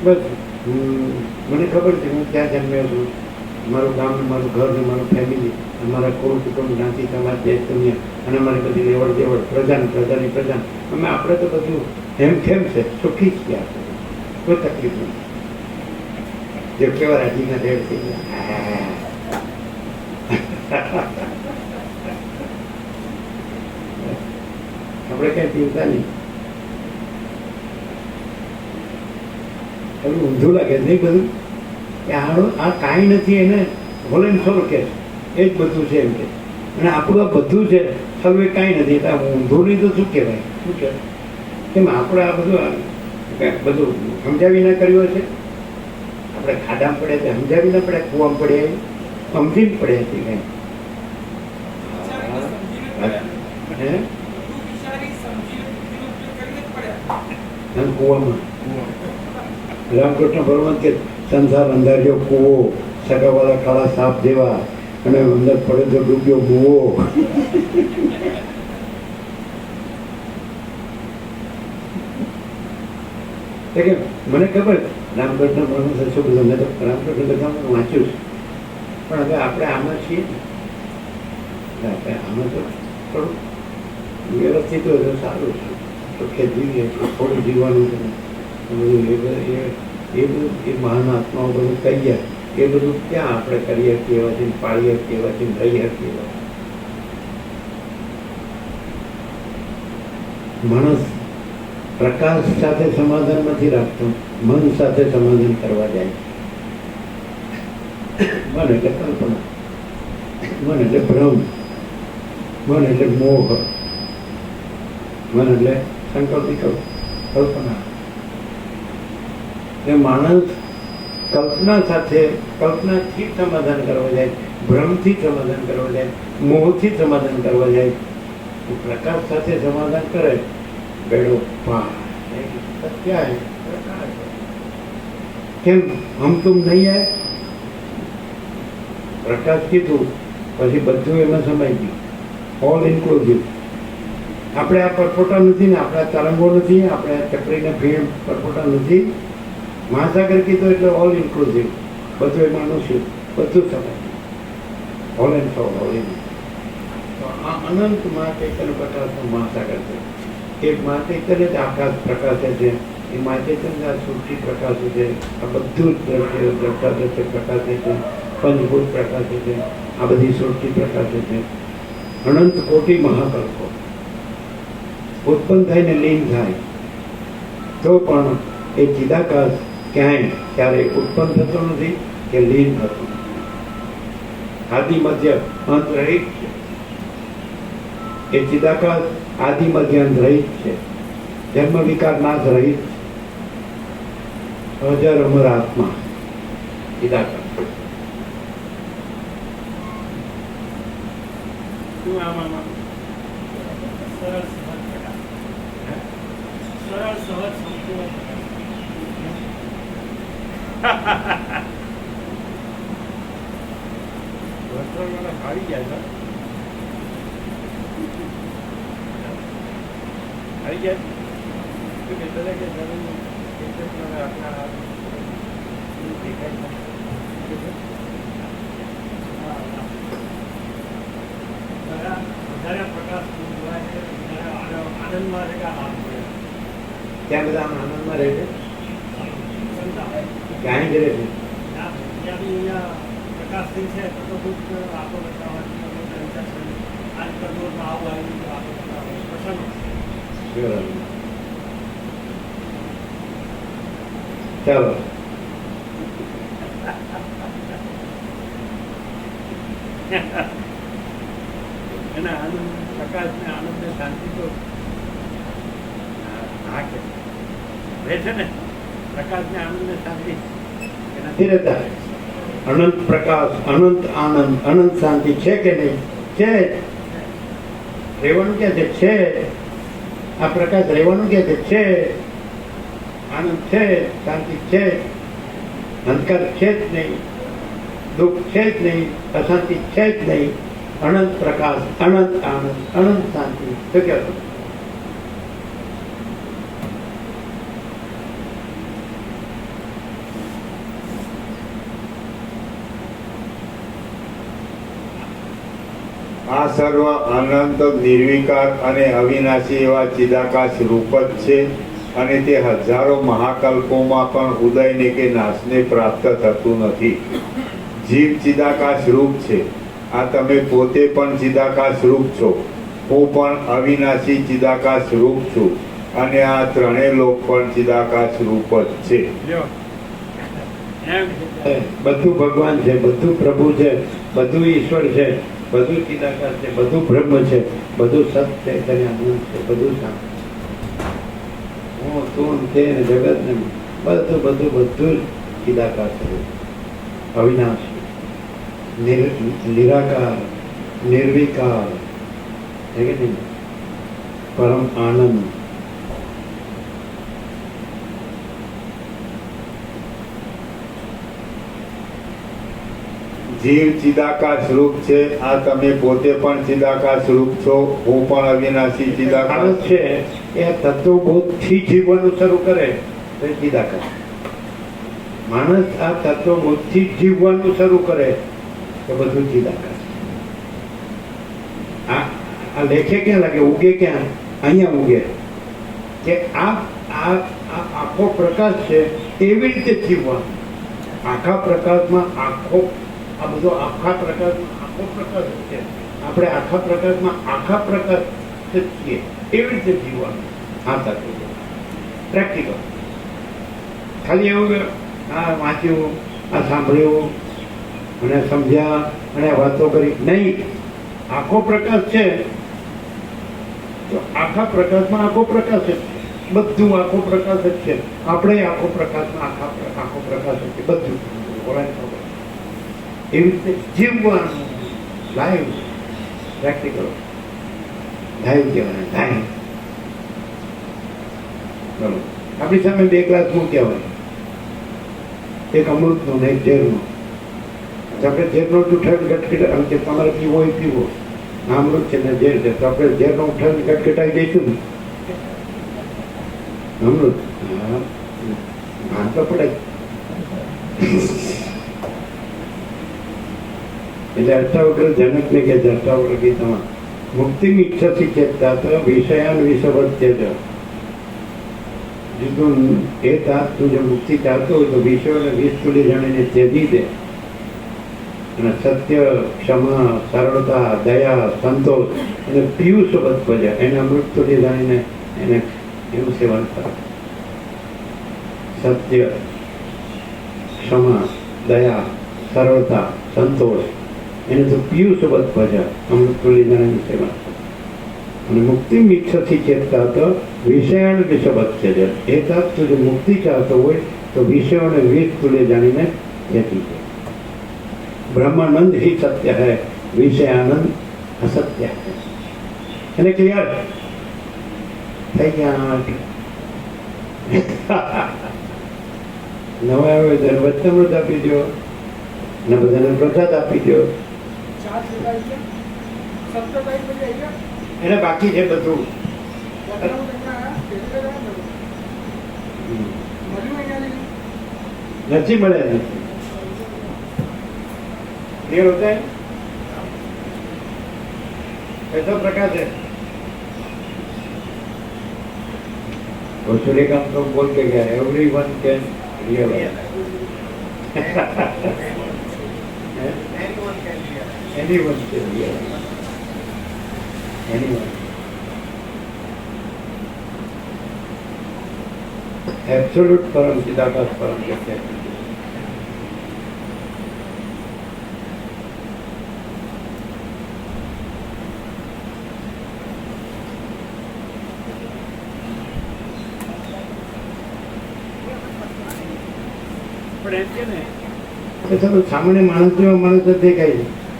બસ મને ખબર છે હું ક્યાં જન્મ્યો છું, મારું ગામ, મારું ઘર ને મારું ફેમિલી, અમારા કુળ કુટુંબ, જ્ઞાતિ સમાજ, દેશ દુનિયા, અને અમારી બધી લેવડ દેવડ, પ્રજાની પ્રજા. અમે આપણે તો બધું હેમખેમ છે, સુખી જ ગયા, કોઈ તકલીફ નથી. જે કેવા રાજીના રેડ થઈ ગયા. આપણે કઈ ચિંતા નહીં. એવું ઊંધું લાગે નહીં બધું કે આ કાંઈ નથી, એને હોલેન સોલ કે એ જ બધું છે એમ કે. અને આપણું આ બધું છે સર્વે કાંઈ નથી. એટલે ઊંધું નહીં તો શું કહેવાય? શું કહેવાય? કેમ આપણે આ બધું સમજાવી ના કર્યું છે? આપણે ખાડામાં પડ્યા છે સમજાવી ના પડ્યા? કૂવામાં પડ્યા સમજી જ પડ્યા છે કાંઈ? હે, કૂવામાં રામકૃષ્ણ ભગવાન કે સંસાર અંધાર્યો કૂવો, સગાવાળા કાળા સાપ જેવા, અને અંદર પડે તો ડૂબ્યો બુવો. મને ખબર રામકૃષ્ણ ભગવાન શું બધું, મેં તો રામકૃષ્ણ ભગવાન વાંચ્યું છે, પણ હવે આપણે આમાં છીએ, આપણે આમાં તો થોડું વ્યવસ્થિત હોય તો સારું છે. તો કે જીવીએ થોડું જીવવાનું છે બધું. એ બધું એ મહાન આત્માઓ બધું કહીએ એ બધું ક્યાં આપણે કરીએ કેવા છે, પાડીએ કેવા છે, રહીએ કેવા. માણસ પ્રકાશ સાથે સમાધાન નથી રાખતો, મન સાથે સમાધાન કરવા જાય. મન એટલે કલ્પના, મન એટલે ભ્રમ, મન એટલે મોહ, મન એટલે સંકલ્પિત કલ્પના. એ માણસ કલ્પનાથી સમાધાન કરવા જાય, ભ્રમથી સમાધાન કરવા જાય, મોહથી સમાધાન કરવા જાય. પ્રકાશ સાથે સમાધાન કરે બેડો પાર. क्या है? કેમ હમ તુમ નહીં આય? પ્રકાશ કીધું પછી બધું એમાં સમાઈ ગયું, ઓલ ઇન્ક્લુઝિવ. આપણે આ પરપોટા નથી ને, આપણે આ તરંગો નથી, આપણે આ ચકરીને ભીમ પરપોટા નથી. મહાસાગર કીધું એટલે ઓલ ઇન્ક્લુઝિવ, બધું એમાં શું બધું સમાય, all and soul, all in. તો આ અનંત મહાચૈતન્ય પ્રકાશનો મહાસાગર છે. એ મહાચૈતન્ય જ આકાશ પ્રકાશે છે, એ મહાચૈતન્ય આ સૃષ્ટિ પ્રકાશે છે, આ બધું જ દ્રષ્ટાદર્શક પ્રકાશે છે, પંચભૂત પ્રકાશે છે, આ બધી સૃષ્ટિ પ્રકાશે છે. અનંત કોટી મહાકલ્પો ઉત્પન્ન થઈને લીન થાય તો પણ એ ચિદાકાશ ક્યાંય ક્યારેય ઉત્પન્ન થતો નથી કે લીન થતો નથી. આદિ મધ્ય અંત રહિત છે. એ ચિદાકાશ આદિ મધ્ય અંત રહિત છે. જન્મ વિકાર નાશ રહિત છે. અજર અમર આત્મા ચિદાકાશ. સરળ સહજ સંપૂર્ણ આવી જાય આવી જાય વધારે પ્રકાશ આનંદમાં રહેતા ત્યાં બધા આનંદમાં રહે છે. ક્યાંય જ રહે છે. પ્રકાશ થઈ છે તો ખૂબ આપો ચાલો એના આનંદ પ્રકાશ ને આનંદ ને શાંતિ તો હા કે રહે છે ને પ્રકાશ ને આનંદ ને શાંતિ એનાથી સ્થિરતા, અનંત પ્રકાશ, અનંત આનંદ, અનંત શાંતિ છે કે નહીં? છે. રહેવાનું ક્યાં છે? છે. આ પ્રકાશ રહેવાનું ક્યાં છે? છે. આનંદ છે, શાંતિ છે, અંધકાર છે જ નહીં, દુઃખ છે જ નહીં, અશાંતિ છે જ નહીં. અનંત પ્રકાશ, અનંત આનંદ, અનંત શાંતિ. શું કહેવાય? આ સર્વ અનંત નિર્વિકાર અને અવિનાશી એવા ચિદાકાશ રૂપ જ છે અને તે હજારો મહાકલ્પોમાં પણ ઉદયને કે નાશને પ્રાપ્ત થતું નથી. જીવ ચિદાકાશ રૂપ છે. આ તમે પોતે પણ ચિદાકાશ રૂપ છો. હું પણ અવિનાશી ચિદાકાશ રૂપ છું અને આ ત્રણેય લોક પણ ચિદાકાશ રૂપ જ છે. લ્યો એમ બધું ભગવાન છે, બધું પ્રભુ છે, બધું ઈશ્વર છે, બધું ચિદાકાશ છે, બધું બ્રહ્મ છે, બધું સત છે, તેને આનંદ છે, બધું શાંત. હું તું તે ને જગત ને બધું બધું બધું જ ચિદાકાશ છે. અવિનાશી, નિરાકાર, નિર્વિકાર, છે કે નહીં? પરમ આનંદ. જીવ ચિદાકાશ રૂપ છે. આ તમે પોતે પણ ચિદાકાશ રૂપ છો. હું પણ અવિનાશી માણસ ચિદાકાશ છે એ તત્વબોધથી જીવવાનું શરૂ કરે તો એ ચિદાકાશ. માણસ આ તત્વબોધથી જ જીવવાનું શરૂ કરે તો બધું ચિદાકાશ. આ લેખે ક્યાં લાગે? ઉગે ક્યાં? અહીંયા ઉગે કે આ આ આ આખો પ્રકાશ છે એવી રીતે જીવવાનું. આખા પ્રકાશમાં આખો આ બધો આખા પ્રકાશમાં આખો પ્રકાશ જ છે. આપણે આખા પ્રકાશમાં આખા પ્રકાશ જ છીએ એવી રીતે જીવવાનું. આ તત્વ પ્રેક્ટિકલ. ખાલી એવું આ વાંચ્યું, આ સાંભળ્યું અને સમજ્યા અને વાતો કરી નહીં. આખો પ્રકાશ છે તો આખા પ્રકાશમાં આખો પ્રકાશ જ છે. બધું આખો પ્રકાશ જ છે. આપણે આખો પ્રકાશમાં આખો પ્રકાશ જ છે. બધું બોલાય ખબર. એવી રીતે જીવવાનું. લાઈવ પ્રેક્ટિકલ લાઈવ કહેવાય. લાઈવ. ચલો, આપણી સામે બે ગ્લાસ મૂક્યા હોય, એક અમૃતનો ને એક ઝેરનો. આપણે ઝેરનો ઉઠાવીને ગટગટ આમ કે તમારે પીવો હોય પીવો, આ અમૃત છે ને ઝેર છે, તો આપણે ઝેરનો ઉઠાવીને ગટગટાવી દઈશું ને અમૃત. હા, ભાન તો પડે. એટલે અષ્ટાવક્ર જનકને કે અષ્ટાવક્ર ગીતામાં મુક્તિ ઈચ્છતી ચેતતા તો વિષયાન વિષવત્ય જ. જો તું એ તાત તું જો મુક્તિ ચાહતો હોય તો વિષયોને વિષ તુલી જાણીને ત્યજી દે અને સત્ય, ક્ષમા, સરળતા, દયા, સંતોષ અને પિયુષ વત્પજ એને અમૃત તુલી જાણીને એને એનું સેવન કરે. સત્ય, ક્ષમા, દયા, સરળતા, સંતોષ એને તો પિયુષ વત્પજ અમૃત તુલી જાણીને સેવન કરે. અને મુક્તિ ઈચ્છતી ચેતતા તો વિષયાન વિષવત્ય જ. એ તાત તું જો મુક્તિ ચાહતો હોય તો વિષયોને વિષ તુલે જાણીને ત્યજી દે. બ્રહ્માનંદ ही सत्य है, विषयानंद असत्य है. એને ક્લિયર થઈ ગયા. નવા આવે ત્યારે વચનામૃત આપી દો અને બધાને પ્રસાદ આપી દો. એને બાકી છે બધું. નથી મળે. નથી क्लियर होता है? कैसा प्रकाश है? और सूर्यकांत तो बोल के गया, everyone can realise. Anyone can realise. Anyone. Absolute परम चिदाकाश परम सत्य. બરાબર એમ છે ને તો ચાલો સામાન્ય माणस जेव्हा माणूस देखाय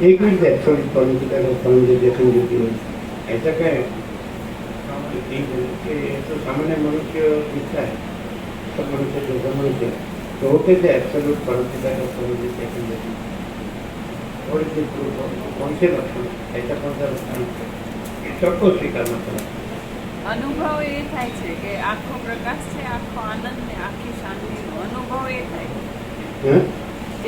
एक मिनिट आहे थोडी थोडी त्याला समजून देखून घेतली याचं काय की तो सामान्य मनुष्य दिसत आहे तो मनुष्य जसा मनुष्य तो होते ते ॲब्सोल्यूट परंतु त्याला समजून देखून घेतली थोडीशी कोणते लक्षण त्याच्याबद्दल ચોક્કસ સ્વીકારવા પડે અનુભવ એ થાય છે કે આખો પ્રકાશ છે, આખો આનંદ ને આખી શાંતિનો અનુભવ એ થાય હે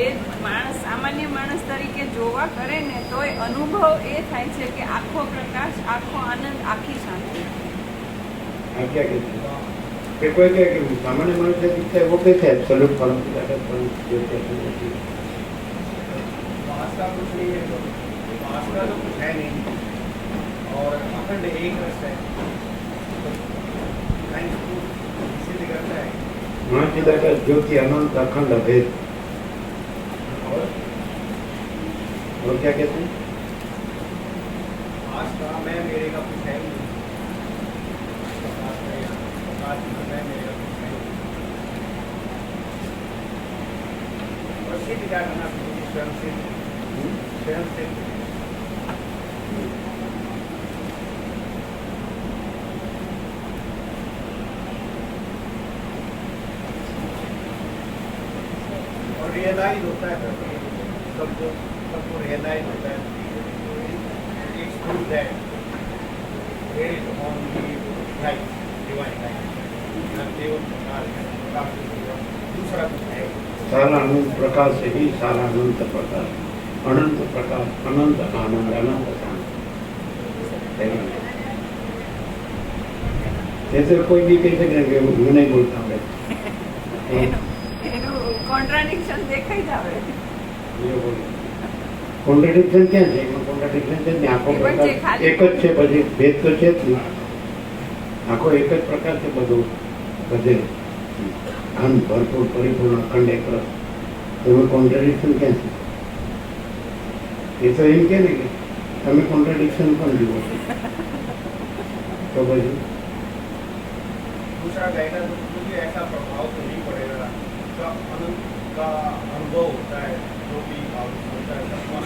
એ માણસ સામાન્ય માણસ તરીકે જોવા કરે ને તોય અનુભવ એ થાય છે કે આખો પ્રકાશ, આખો આનંદ, આખી શાંતિ. આ ક્યાં કે છે કોઈ કહે કે સામાન્ય મનુષ્ય દિખता है वो कैसे एब्सोल्यूट परंतु जाकर परंतु जो कहते हैं वासना कुछ नहीं है, वासना तो कुछ है नहीं और अखंड एक रस है इसीलिए करता है महाचिदा का ज्योति अनंत अखंड अभेद और क्या कहते हैं आस्था मैं मेरे का कुछ है ही नहीं, प्रकाश मैं मेरे का कुछ है ही नहीं। और सिद्ध क्या करना स्वयं सिद्ध और रियलाइज होता है सबको रियलाइज होता है एक truth that there is only light, divine light. केवल प्रकाश है, प्रकाश के सिवा दूसरा कुछ है सारा अनंत प्रकाश से ही सारा अनंत प्रकाश, अनंत प्रकाश, अनंत आनंद, अनंत शांति. जैसे कोई भी कह सकते हैं कि मैं नहीं बोलता हूँ એનું કોન્ટ્રાડિક્શન દેખાઈ જ આવે. કોન્ટ્રાડિક્શન ક્યાં છે? એમાં કોન્ટ્રાડિક્શન છે ને આખો પ્રકાશ એક જ છે, પછી ભેદ તો છે જ નહીં. આખો એક જ પ્રકાર છે, બધું બધે અનંત ભરપૂર પરિપૂર્ણ અખંડ એક રસ. એમાં કોન્ટ્રાડિક્શન ક્યાં છે? એ તો એમ કે ને કે તમે કોન્ટ્રાડિક્શન પણ જુઓ છો તો પછી दूसरा कहना तो मुझे ऐसा प्रभाव तो नहीं पड़ेगा, का अनंत का अनुभव होता है, जो भी होता है सबका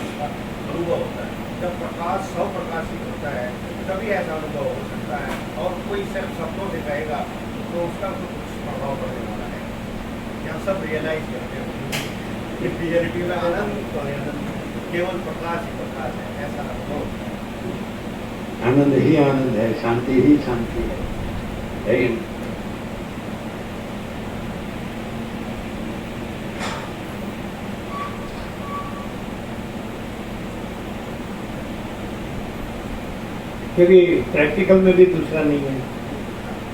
अनुभव होता है. जब प्रकाश सब प्रकाशित होता है तभी ऐसा अनुभव हो सकता है, और कोई सिर्फ शब्दों से कहेगा तो उसका तो कुछ प्रभाव पड़ने वाला है. यहाँ सब रियलाइज करते हैं रियलिटी में आनंद तो है, आनंद केवल प्रकाश ही प्रकाश है, ऐसा अनुभव. आनंद ही आनंद है, शांति ही शांति है. क्योंकि प्रैक्टिकल में भी दूसरा नहीं है,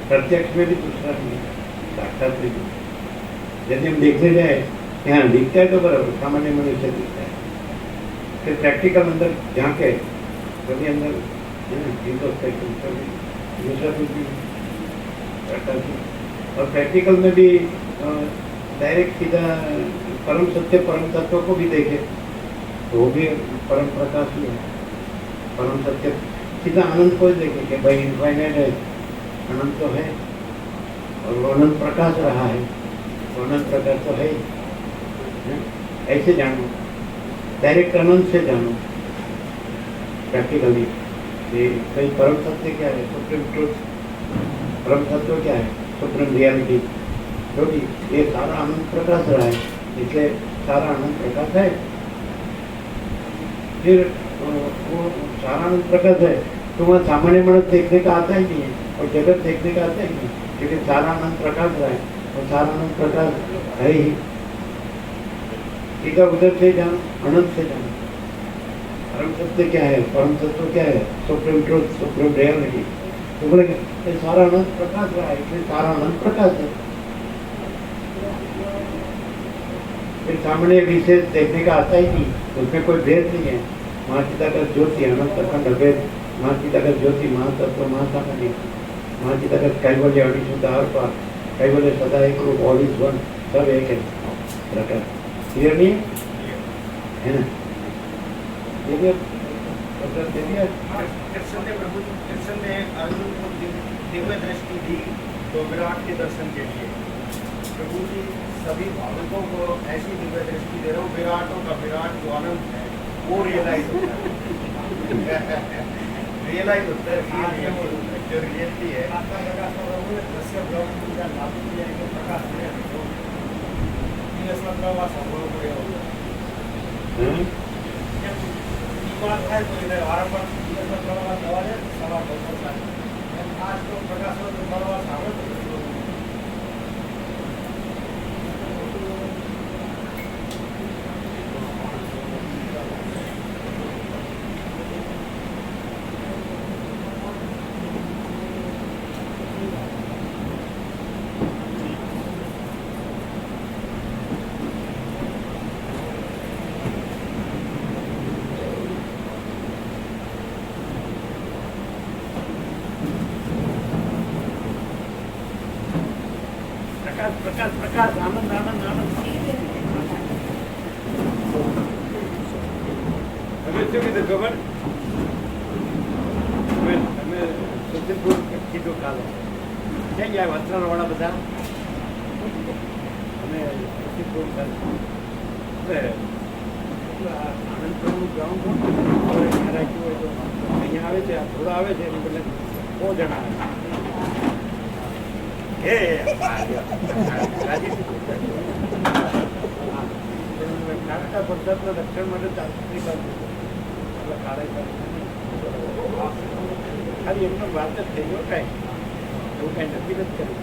प्रत्यक्ष में भी दूसरा नहीं है, साक्षात में भी. यदि हम देखने जाए यहाँ दिखता है तो बराबर सामान्य मनुष्य दिखता है, फिर प्रैक्टिकल अंदर झांके कभी अंदर इंट्रोस्पेक्शन कभी दूसरा कुछ भी प्रकार से. और प्रैक्टिकल में भी डायरेक्ट सीधा परम सत्य परम तत्व को भी देखे तो वो भी परम प्रकाश ही है. परम सत्य सीधा अनंत को देखे कि भाई इनफाइनाइट है, अनंत तो है और वो अनंत प्रकाश रहा है, वो अनंत प्रकाश तो है ही. ऐसे जानो, डायरेक्ट अनंत से जानो प्रैक्टिकली. ये भाई परम सत्य क्या है? Supreme truth. परम सत्य क्या है? Supreme reality. क्योंकि ये सारा अनंत प्रकाश रहा है, इसलिए सारा अनंत प्रकाश है. फिर वो सारा अनंत प्रकाश है तो वहाँ सामान्य मानस देखने का आता ही नहीं है और जगत देखने का आता ही नहीं, क्योंकि सारा अनंत प्रकाश रहा है और सारा अनंत प्रकाश है ही. इधर उधर से जानो, अनंत से जानो. परम सत्य क्या है? परम सत्य क्या है? Supreme truth, supreme reality. तो बोलेंगे ये सारा अनंत प्रकाश रहा है, इसलिए सारा अनंत प्रकाश है. फिर सामने विशेष देखने का आता ही नहीं, उसमें कोई भेद नहीं है. महाचिदाकाश ज्योति अनंत अखंड अभेद, महाचिदाकाश ज्योति महातत्व महासामान्य, महाचिदाकाश कैवल्य अणिशुद्ध आर पार, कैवल्य सदा एक रूप, ऑल इज वन, सब एक है प्रकार. क्लियर नहीं है ना? ये भी मतलब दे दिया. कृष्ण ने अर्जुन को दिव्य दृष्टि दी तो विराट के दर्शन के लिए. प्रभु जी सभी भावुकों को ऐसी दिव्य दृष्टि दे रहा हूँ, विराटों का विराट जो आनंद है वो रियलाइज होता है। रियलाइज होता है जो रियलिटी है। થાય તો એને વારંવાર દિવસના પ્રવાહ થવા જાય, સવાર બપોર સાંજ. એમ આ તો પ્રકાશનો જો પ્રવાહ આવે તો પ્રકાશ પ્રકાશ પ્રકાશ આનંદ આનંદ આનંદ. હવે શું કીધું ખબર? તમે સુધીરપુર કીધું કાલે ક્યાં ગયા વસ્ત્રાલ વાળા બધા? અમે સુધીરપુર આનંદપુરનું ગ્રાઉન્ડ રાખ્યું હોય તો અહીંયા આવે છે, થોડા આવે છે એની બદલે 100 જણા આવે. કાકા પદ્ધતના રક્ષણ માટે ચાલતી બાજુ એટલે ખાલી એમનો વાત જ થઈ ગયો. કાંઈ એવું કાંઈ નક્કી નથી કર્યું.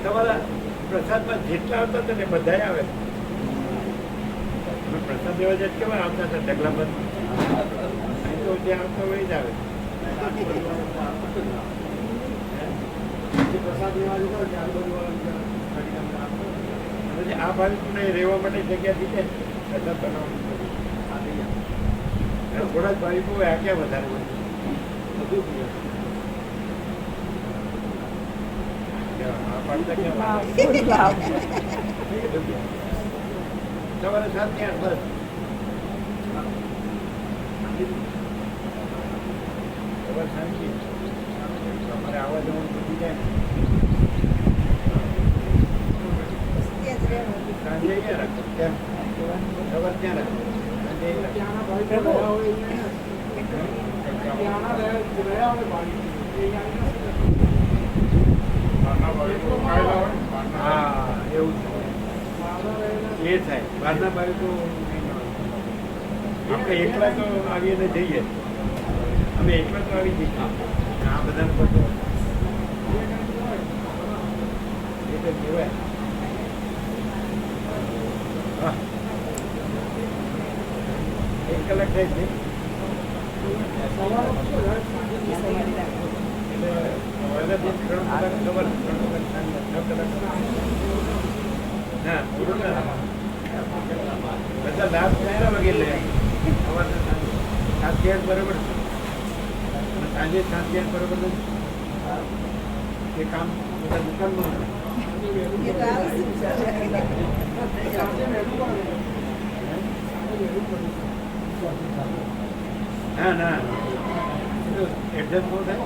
તમારા પ્રસાદમાં જેટલા આવતા હતા ને બધા આવે. પ્રસાદ લેવા જાય કેવા આવતા હતા ઢગલાબંધ? અહીં તો જે આવતા હોય જ આવે. આ ભાવિકને રહેવા માટે જગ્યા દીધે પ્રસાદ બનાવવાનું. થોડા જ ભાવિકો હોય, આ ક્યાં વધારે હોય? સવારે 7 થી 8 બસ. ખબર શાંતિ તમારે આવવા જવાનું બધી જાય. સાંજે અહીંયા રાખો, ત્યાં ખબર ત્યાં રાખો. હા એવું છે, એ થાય. બહારના બાળકો આપણે એકલા તો આવીને જઈએ, અમે એકલા તો આવી જઈએ. આ બધાને બધું એ તો કહેવાય. હા 1 કલાક થાય છે બધા લાભ કેટલા વાગે લે? સવારે 7 થી 8 બરાબર. સાંજે 7 થી 8 બરાબર એ કામ બધા દુકાનમાં. ના ના એડજસ્ટ બહુ થાય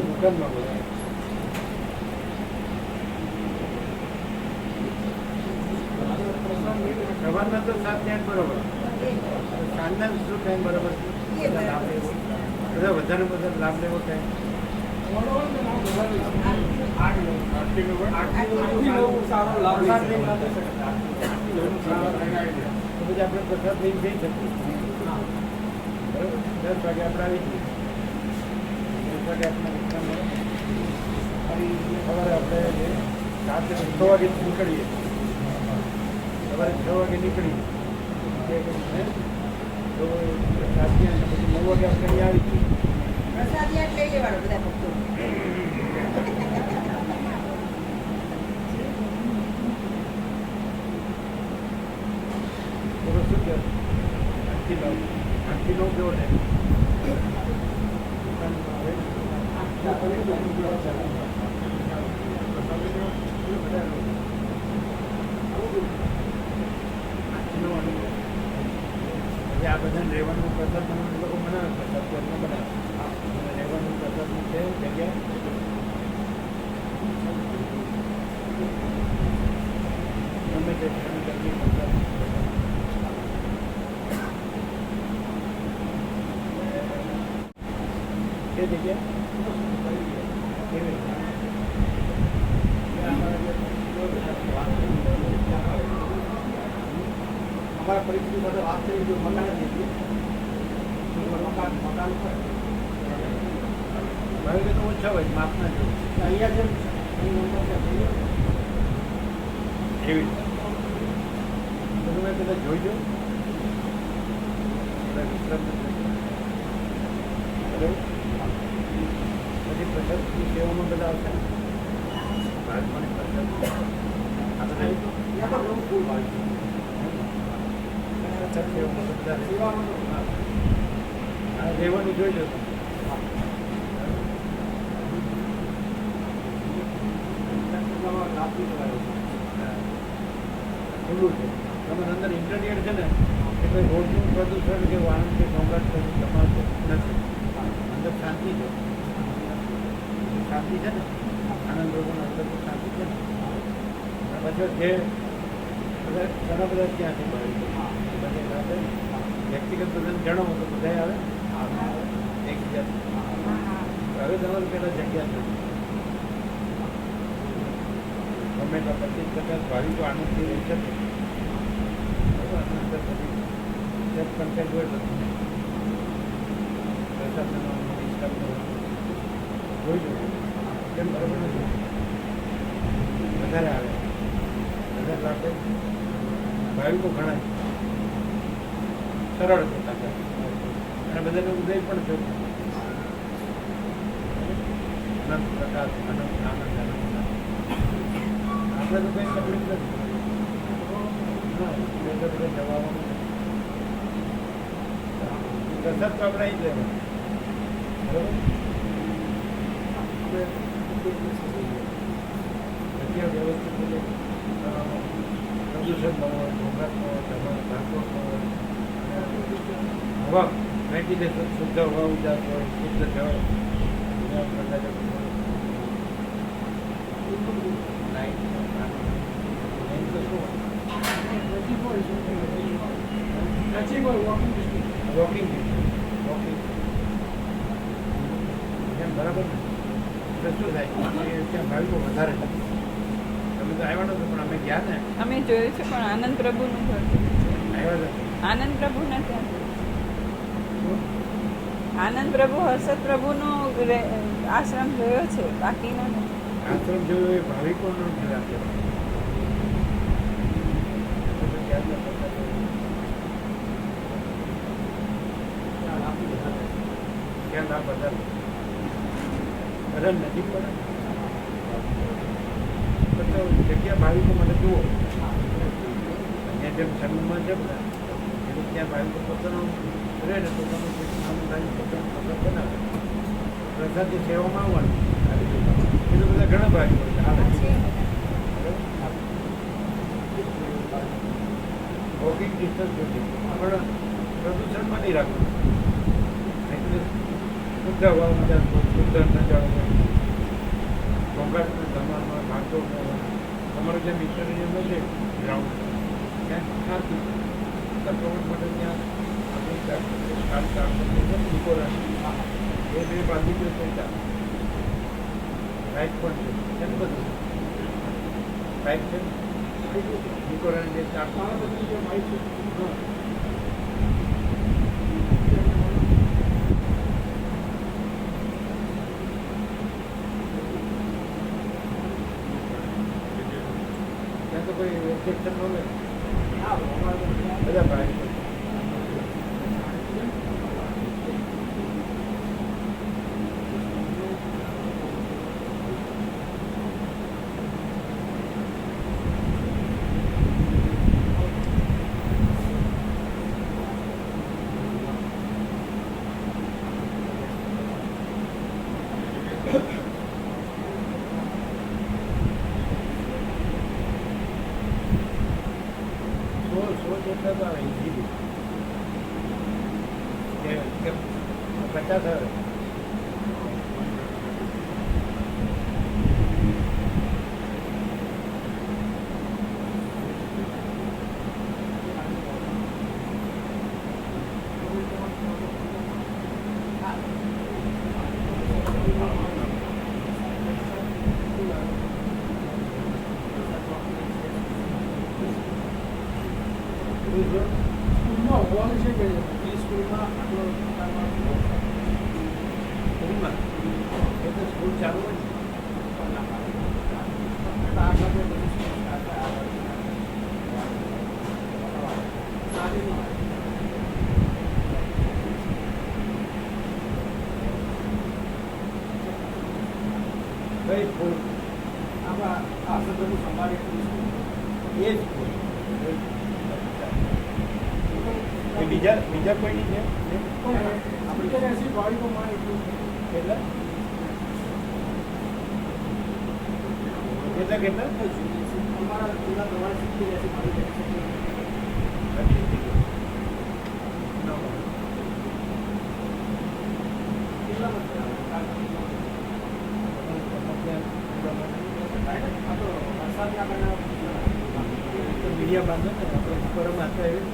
દુકાનમાં બધા. સવારના તો 7 થી 8 બરોબર. સાંજના શું ટાઈમ બરોબર? બધા વધારે વધારે લાભ લેવો થાય. પછી આપણે પ્રસાદ લઈને જઈ શકીએ. બરાબર 10 વાગે આપણે આવી જઈએ. 10 વાગે આપણે સવારે આપણે 6 વાગે નીકળીએ. સવારે 6 વાગે નીકળીએ તો 7 થી 8 પછી 9 વાગે આપણે અહીંયા આવી જઈએ. પ્રસાદિયા લઈ લેવાનો બધા ભક્તો. શું કહે? 8 થી 9 કેવો ટાઈમ? આ બધાને રહેવાનું પ્રસાદ લોકો બનાવે, પ્રસાદ ઘરમાં બનાવે. રહેવાનું પ્રસાદનું છે છે જગ્યા ગમે તે ક્ષણ કરવી મતલબ એ જગ્યા કેવી અમારા પરિસ્થિતિ સાથે વાત કરી જો મકાન જ નથી મકાન ભાઈ તો ઓછા હોય માપના જેવું અહીંયા જેમ એવી તો તમે કદાચ જોઈજો વિશ્રામ પછી પ્રસાદની સેવામાં બધા આવશે ભારતમાંની પ્રસાદ આપણે ત્યાં તો બહુ ફૂલ હોય પ્રસાદ સેવામાં બધા સેવાનું હા રહેવાનું જોઈજો ખુલ્લું છે તમારે અંદર ઇન્ટરનેટ છે ને એટલે રોડનું પ્રદૂષણ કે વાહન કે ઘોંઘાટ કરવું તમારે નથી અંદર શાંતિ છે શાંતિ છે ને આનંદ લોકોનો અંદર તો શાંતિ છે ને પછી જે ઘણા બધા ત્યાં છે બધા સાથે વ્યક્તિગત બધાને જણાવો તો બધા આવે એકબીજા હવે તમારે પેલા જગ્યા છે ગમે તો 25% ભાવિકો આનંદથી રહી શકે બરાબર અંદર બધી સેફ કન્ટેન્ટ હોય બધું પ્રસાદનો ઇન્સ્ટાનો જોઈ લો કેમ બરાબર નથી વધારે આવે વધારે લાગે ભાવિકો ઘણા સરળ છે તાકાત અને બધાને ઉદય પણ છે અનંત પ્રકાશ આનંદ આનંદ આનંદ આપણે તો કંઈ તકલીફ નથી હા બધા બધા જવાનું પ્રસાદ તો આપણે અહીં જ લેવાનું બરાબર જગ્યા વ્યવસ્થિત રીતે પ્રદૂષણ ન હોય ઘોંઘાટ ન હોય તમારે ટ્રાન્સપોર્ટ ન હોય હવા વેન્ટિલેશન શુદ્ધ હવા ઉજાસ હોય શુદ્ધ જળ વોકિંગ એમ બરાબર ને શું થાય ત્યાં ભાવિકો વધારે છે તમે તો આવ્યા નતો પણ અમે ગયા ને અમે જોયું છે પણ આનંદ પ્રભુનું ઘર આવ્યા હતા આનંદ પ્રભુના ત્યાં આનંદ પ્રભુ હર્ષદ પ્રભુનો આશ્રમ જોયો છે બાકીનો નથી આશ્રમ જોયો એ ભાવિકોનો જ રાખ્યો ક્યાં ના બધા બધા નજીક પડે તો જગ્યા ભાવિકો મને જુઓ અહીંયા જેમ જન્મમાં જેમ ને એવું ત્યાં ભાવિકો પોતાનું રહે ને પોતાનું નાનું નાનું પોતાનું પ્રસાદ બનાવે પ્રસાદની સેવામાં આવવાનું એ તો બધા ઘણા ભાવિકો છે હાલે વોકિંગ ડિસ્ટન્સ જોઈએ પણ પ્રદૂષણમાં નહીં રાખવું એટલે શુદ્ધ હવા મજા શુદ્ધ નજારો ઘોંઘાટના ધમાલમાં ભાગતો તમારો જે મિશનરીયમ છે ગ્રાઉન્ડ ત્યાં શાંતિ સર્વોટ માટે ત્યાં આપણી નિકોરા એ બે બાંધી ગયો છે રાઈટ પણ છે એમ બધું રાઈટ છે નિકોરાની જે ચાર ત્યાં તો કોઈ ઓબ્જેક્શન ન લે બધા ભાઈ જેટલા તો આવે ઇઝીલી 50 આવે સ્કૂલમાં હોવાનું છે કે એ સ્કૂલમાં આટલો સ્કૂલમાં એ તો સ્કૂલ ચાલુ હોય ને આ સાથે બધી સ્કૂલ સારી નહીં કઈ સ્કૂલ આમાં આ સદનું સંભાળે એ જ સ્કૂલ બીજા કોઈની છે આપણે તો એસી વાળીમાં માં એટલું કેટલા અમારા જૂના પ્રમાણે 70-80 મીડિયા બાંધો ને આપણે ઉપર માત્ર એવી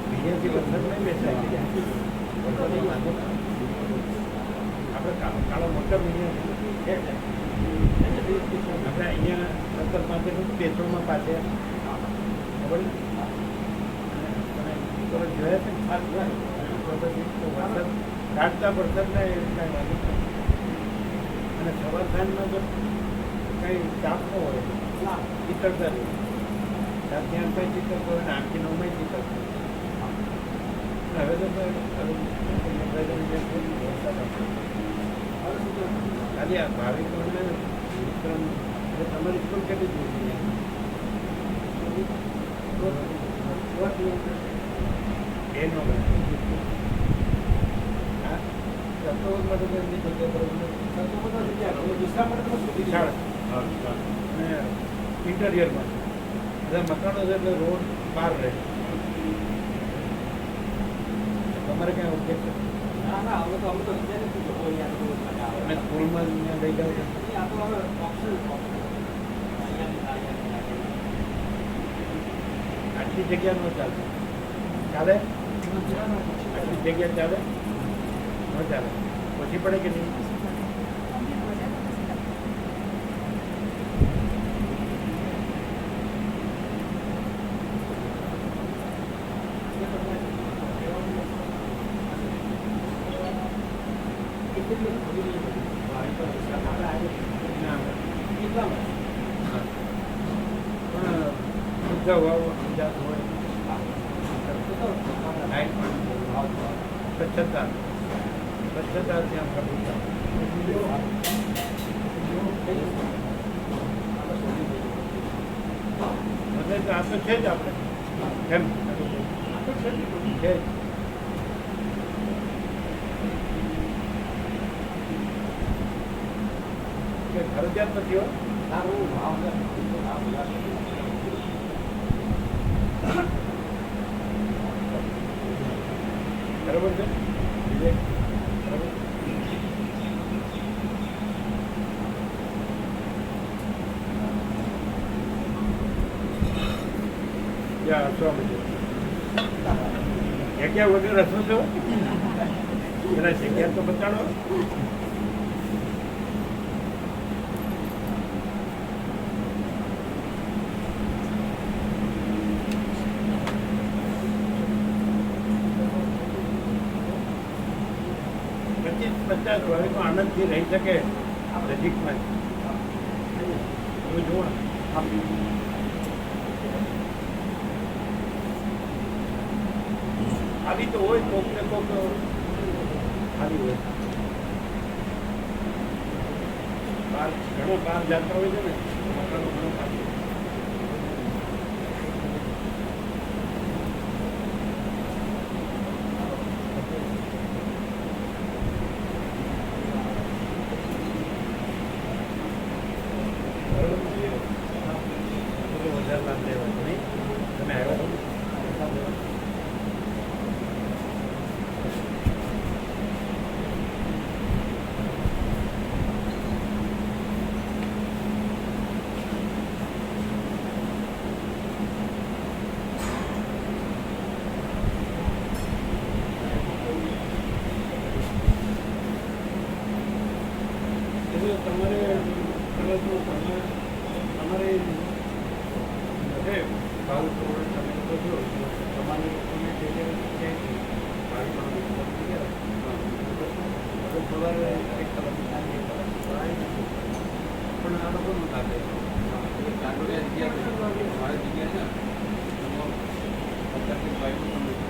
બીજાથી વરસાદ નહીં બેસાય આપણે કાળો મોટા મીડિયા આપણે અહીંયા 70-75 પેટ્રોલમાં પાસે ખબર તમે જોયા છે ખાસ વરસાદ કાઢતા વરસાદના કાંઈ વાંધો નથી અને સવાર સાંજમાં તો કંઈ તાપ ન હોય ચીતરતા રહે ત્યાં કંઈ ચીતરતો હોય ને 8-9 ચીતરતો હવે તો ખાલી આ ભાવિકોને તમારી સ્કૂલ કેટલી દૂર એ નો ઇન્ટરિયરમાં બધા મકાનો છે એટલે રોડ બહાર રહે તમારે ક્યાં ઓબ્જેક્શન ના હવે તો અમે તો અને સ્કૂલમાં લઈ જાવ છો આટલી જગ્યા ન ચાલે ચાલે આટલી જગ્યા ચાલે ન ચાલે ઓછી પડે કે નહીં સ્વચ્છતા ત્યાં પ્રભુતા આ તો છે જ આપણે કેમ છે કે ફરજિયાત નથી હો સારું ભાવ બરાબર છે જગ્યા વગર રસો છો પેલા જગ્યા તો બતાડો બધા ભાવિકો આનંદથી રહી શકે નજીકમાં જુઓ આવી તો હોય કોક ને કોક આવી હોય બહાર ઘણો બહાર જતા હોય છે ને મકાનો ઘણો ખાલી તમારે છે ભાવ થોડો તમે તો જો તમારે લોકોને જે જે છે ભાવ થોડો થઈ જાય સવારે એક કલાક સાંજે એક કલાક પણ આ લોકોનું લાગે મારી જગ્યાએ અત્યારથી ભાઈનું પણ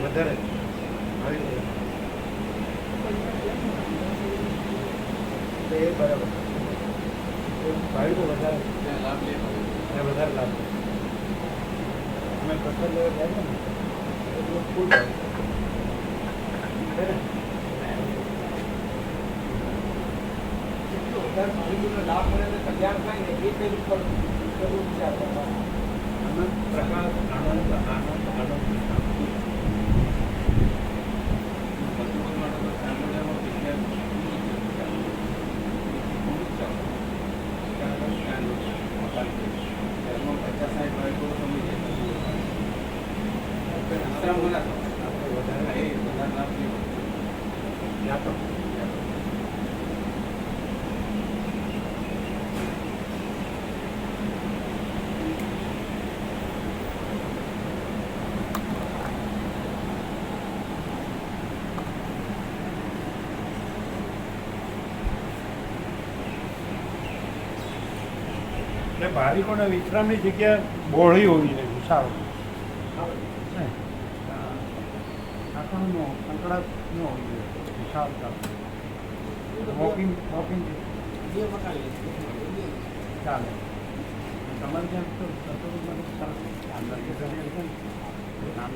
વધારે એ બરાબર ભાઈ તો વધારે લાભ લે વધારે લાભ અમે પ્રસાદ લેવા જાય ને એટલું ફૂલ લાભ મળે તો કલ્યાણ થાય ને એ કઈ ઉપર વિચાર કરવાનો આનંદ પ્રકાશ આનંદ આનંદ આનંદ એટલે ભાવિકોને વિશ્રામની જગ્યા બહોળી હોવી જોઈએ વિશાળ આંકડનો સંકળાટ ન હોવી જોઈએ વિશાળતા વોકિંગ ચાલે તમારે ત્યાં તો નામ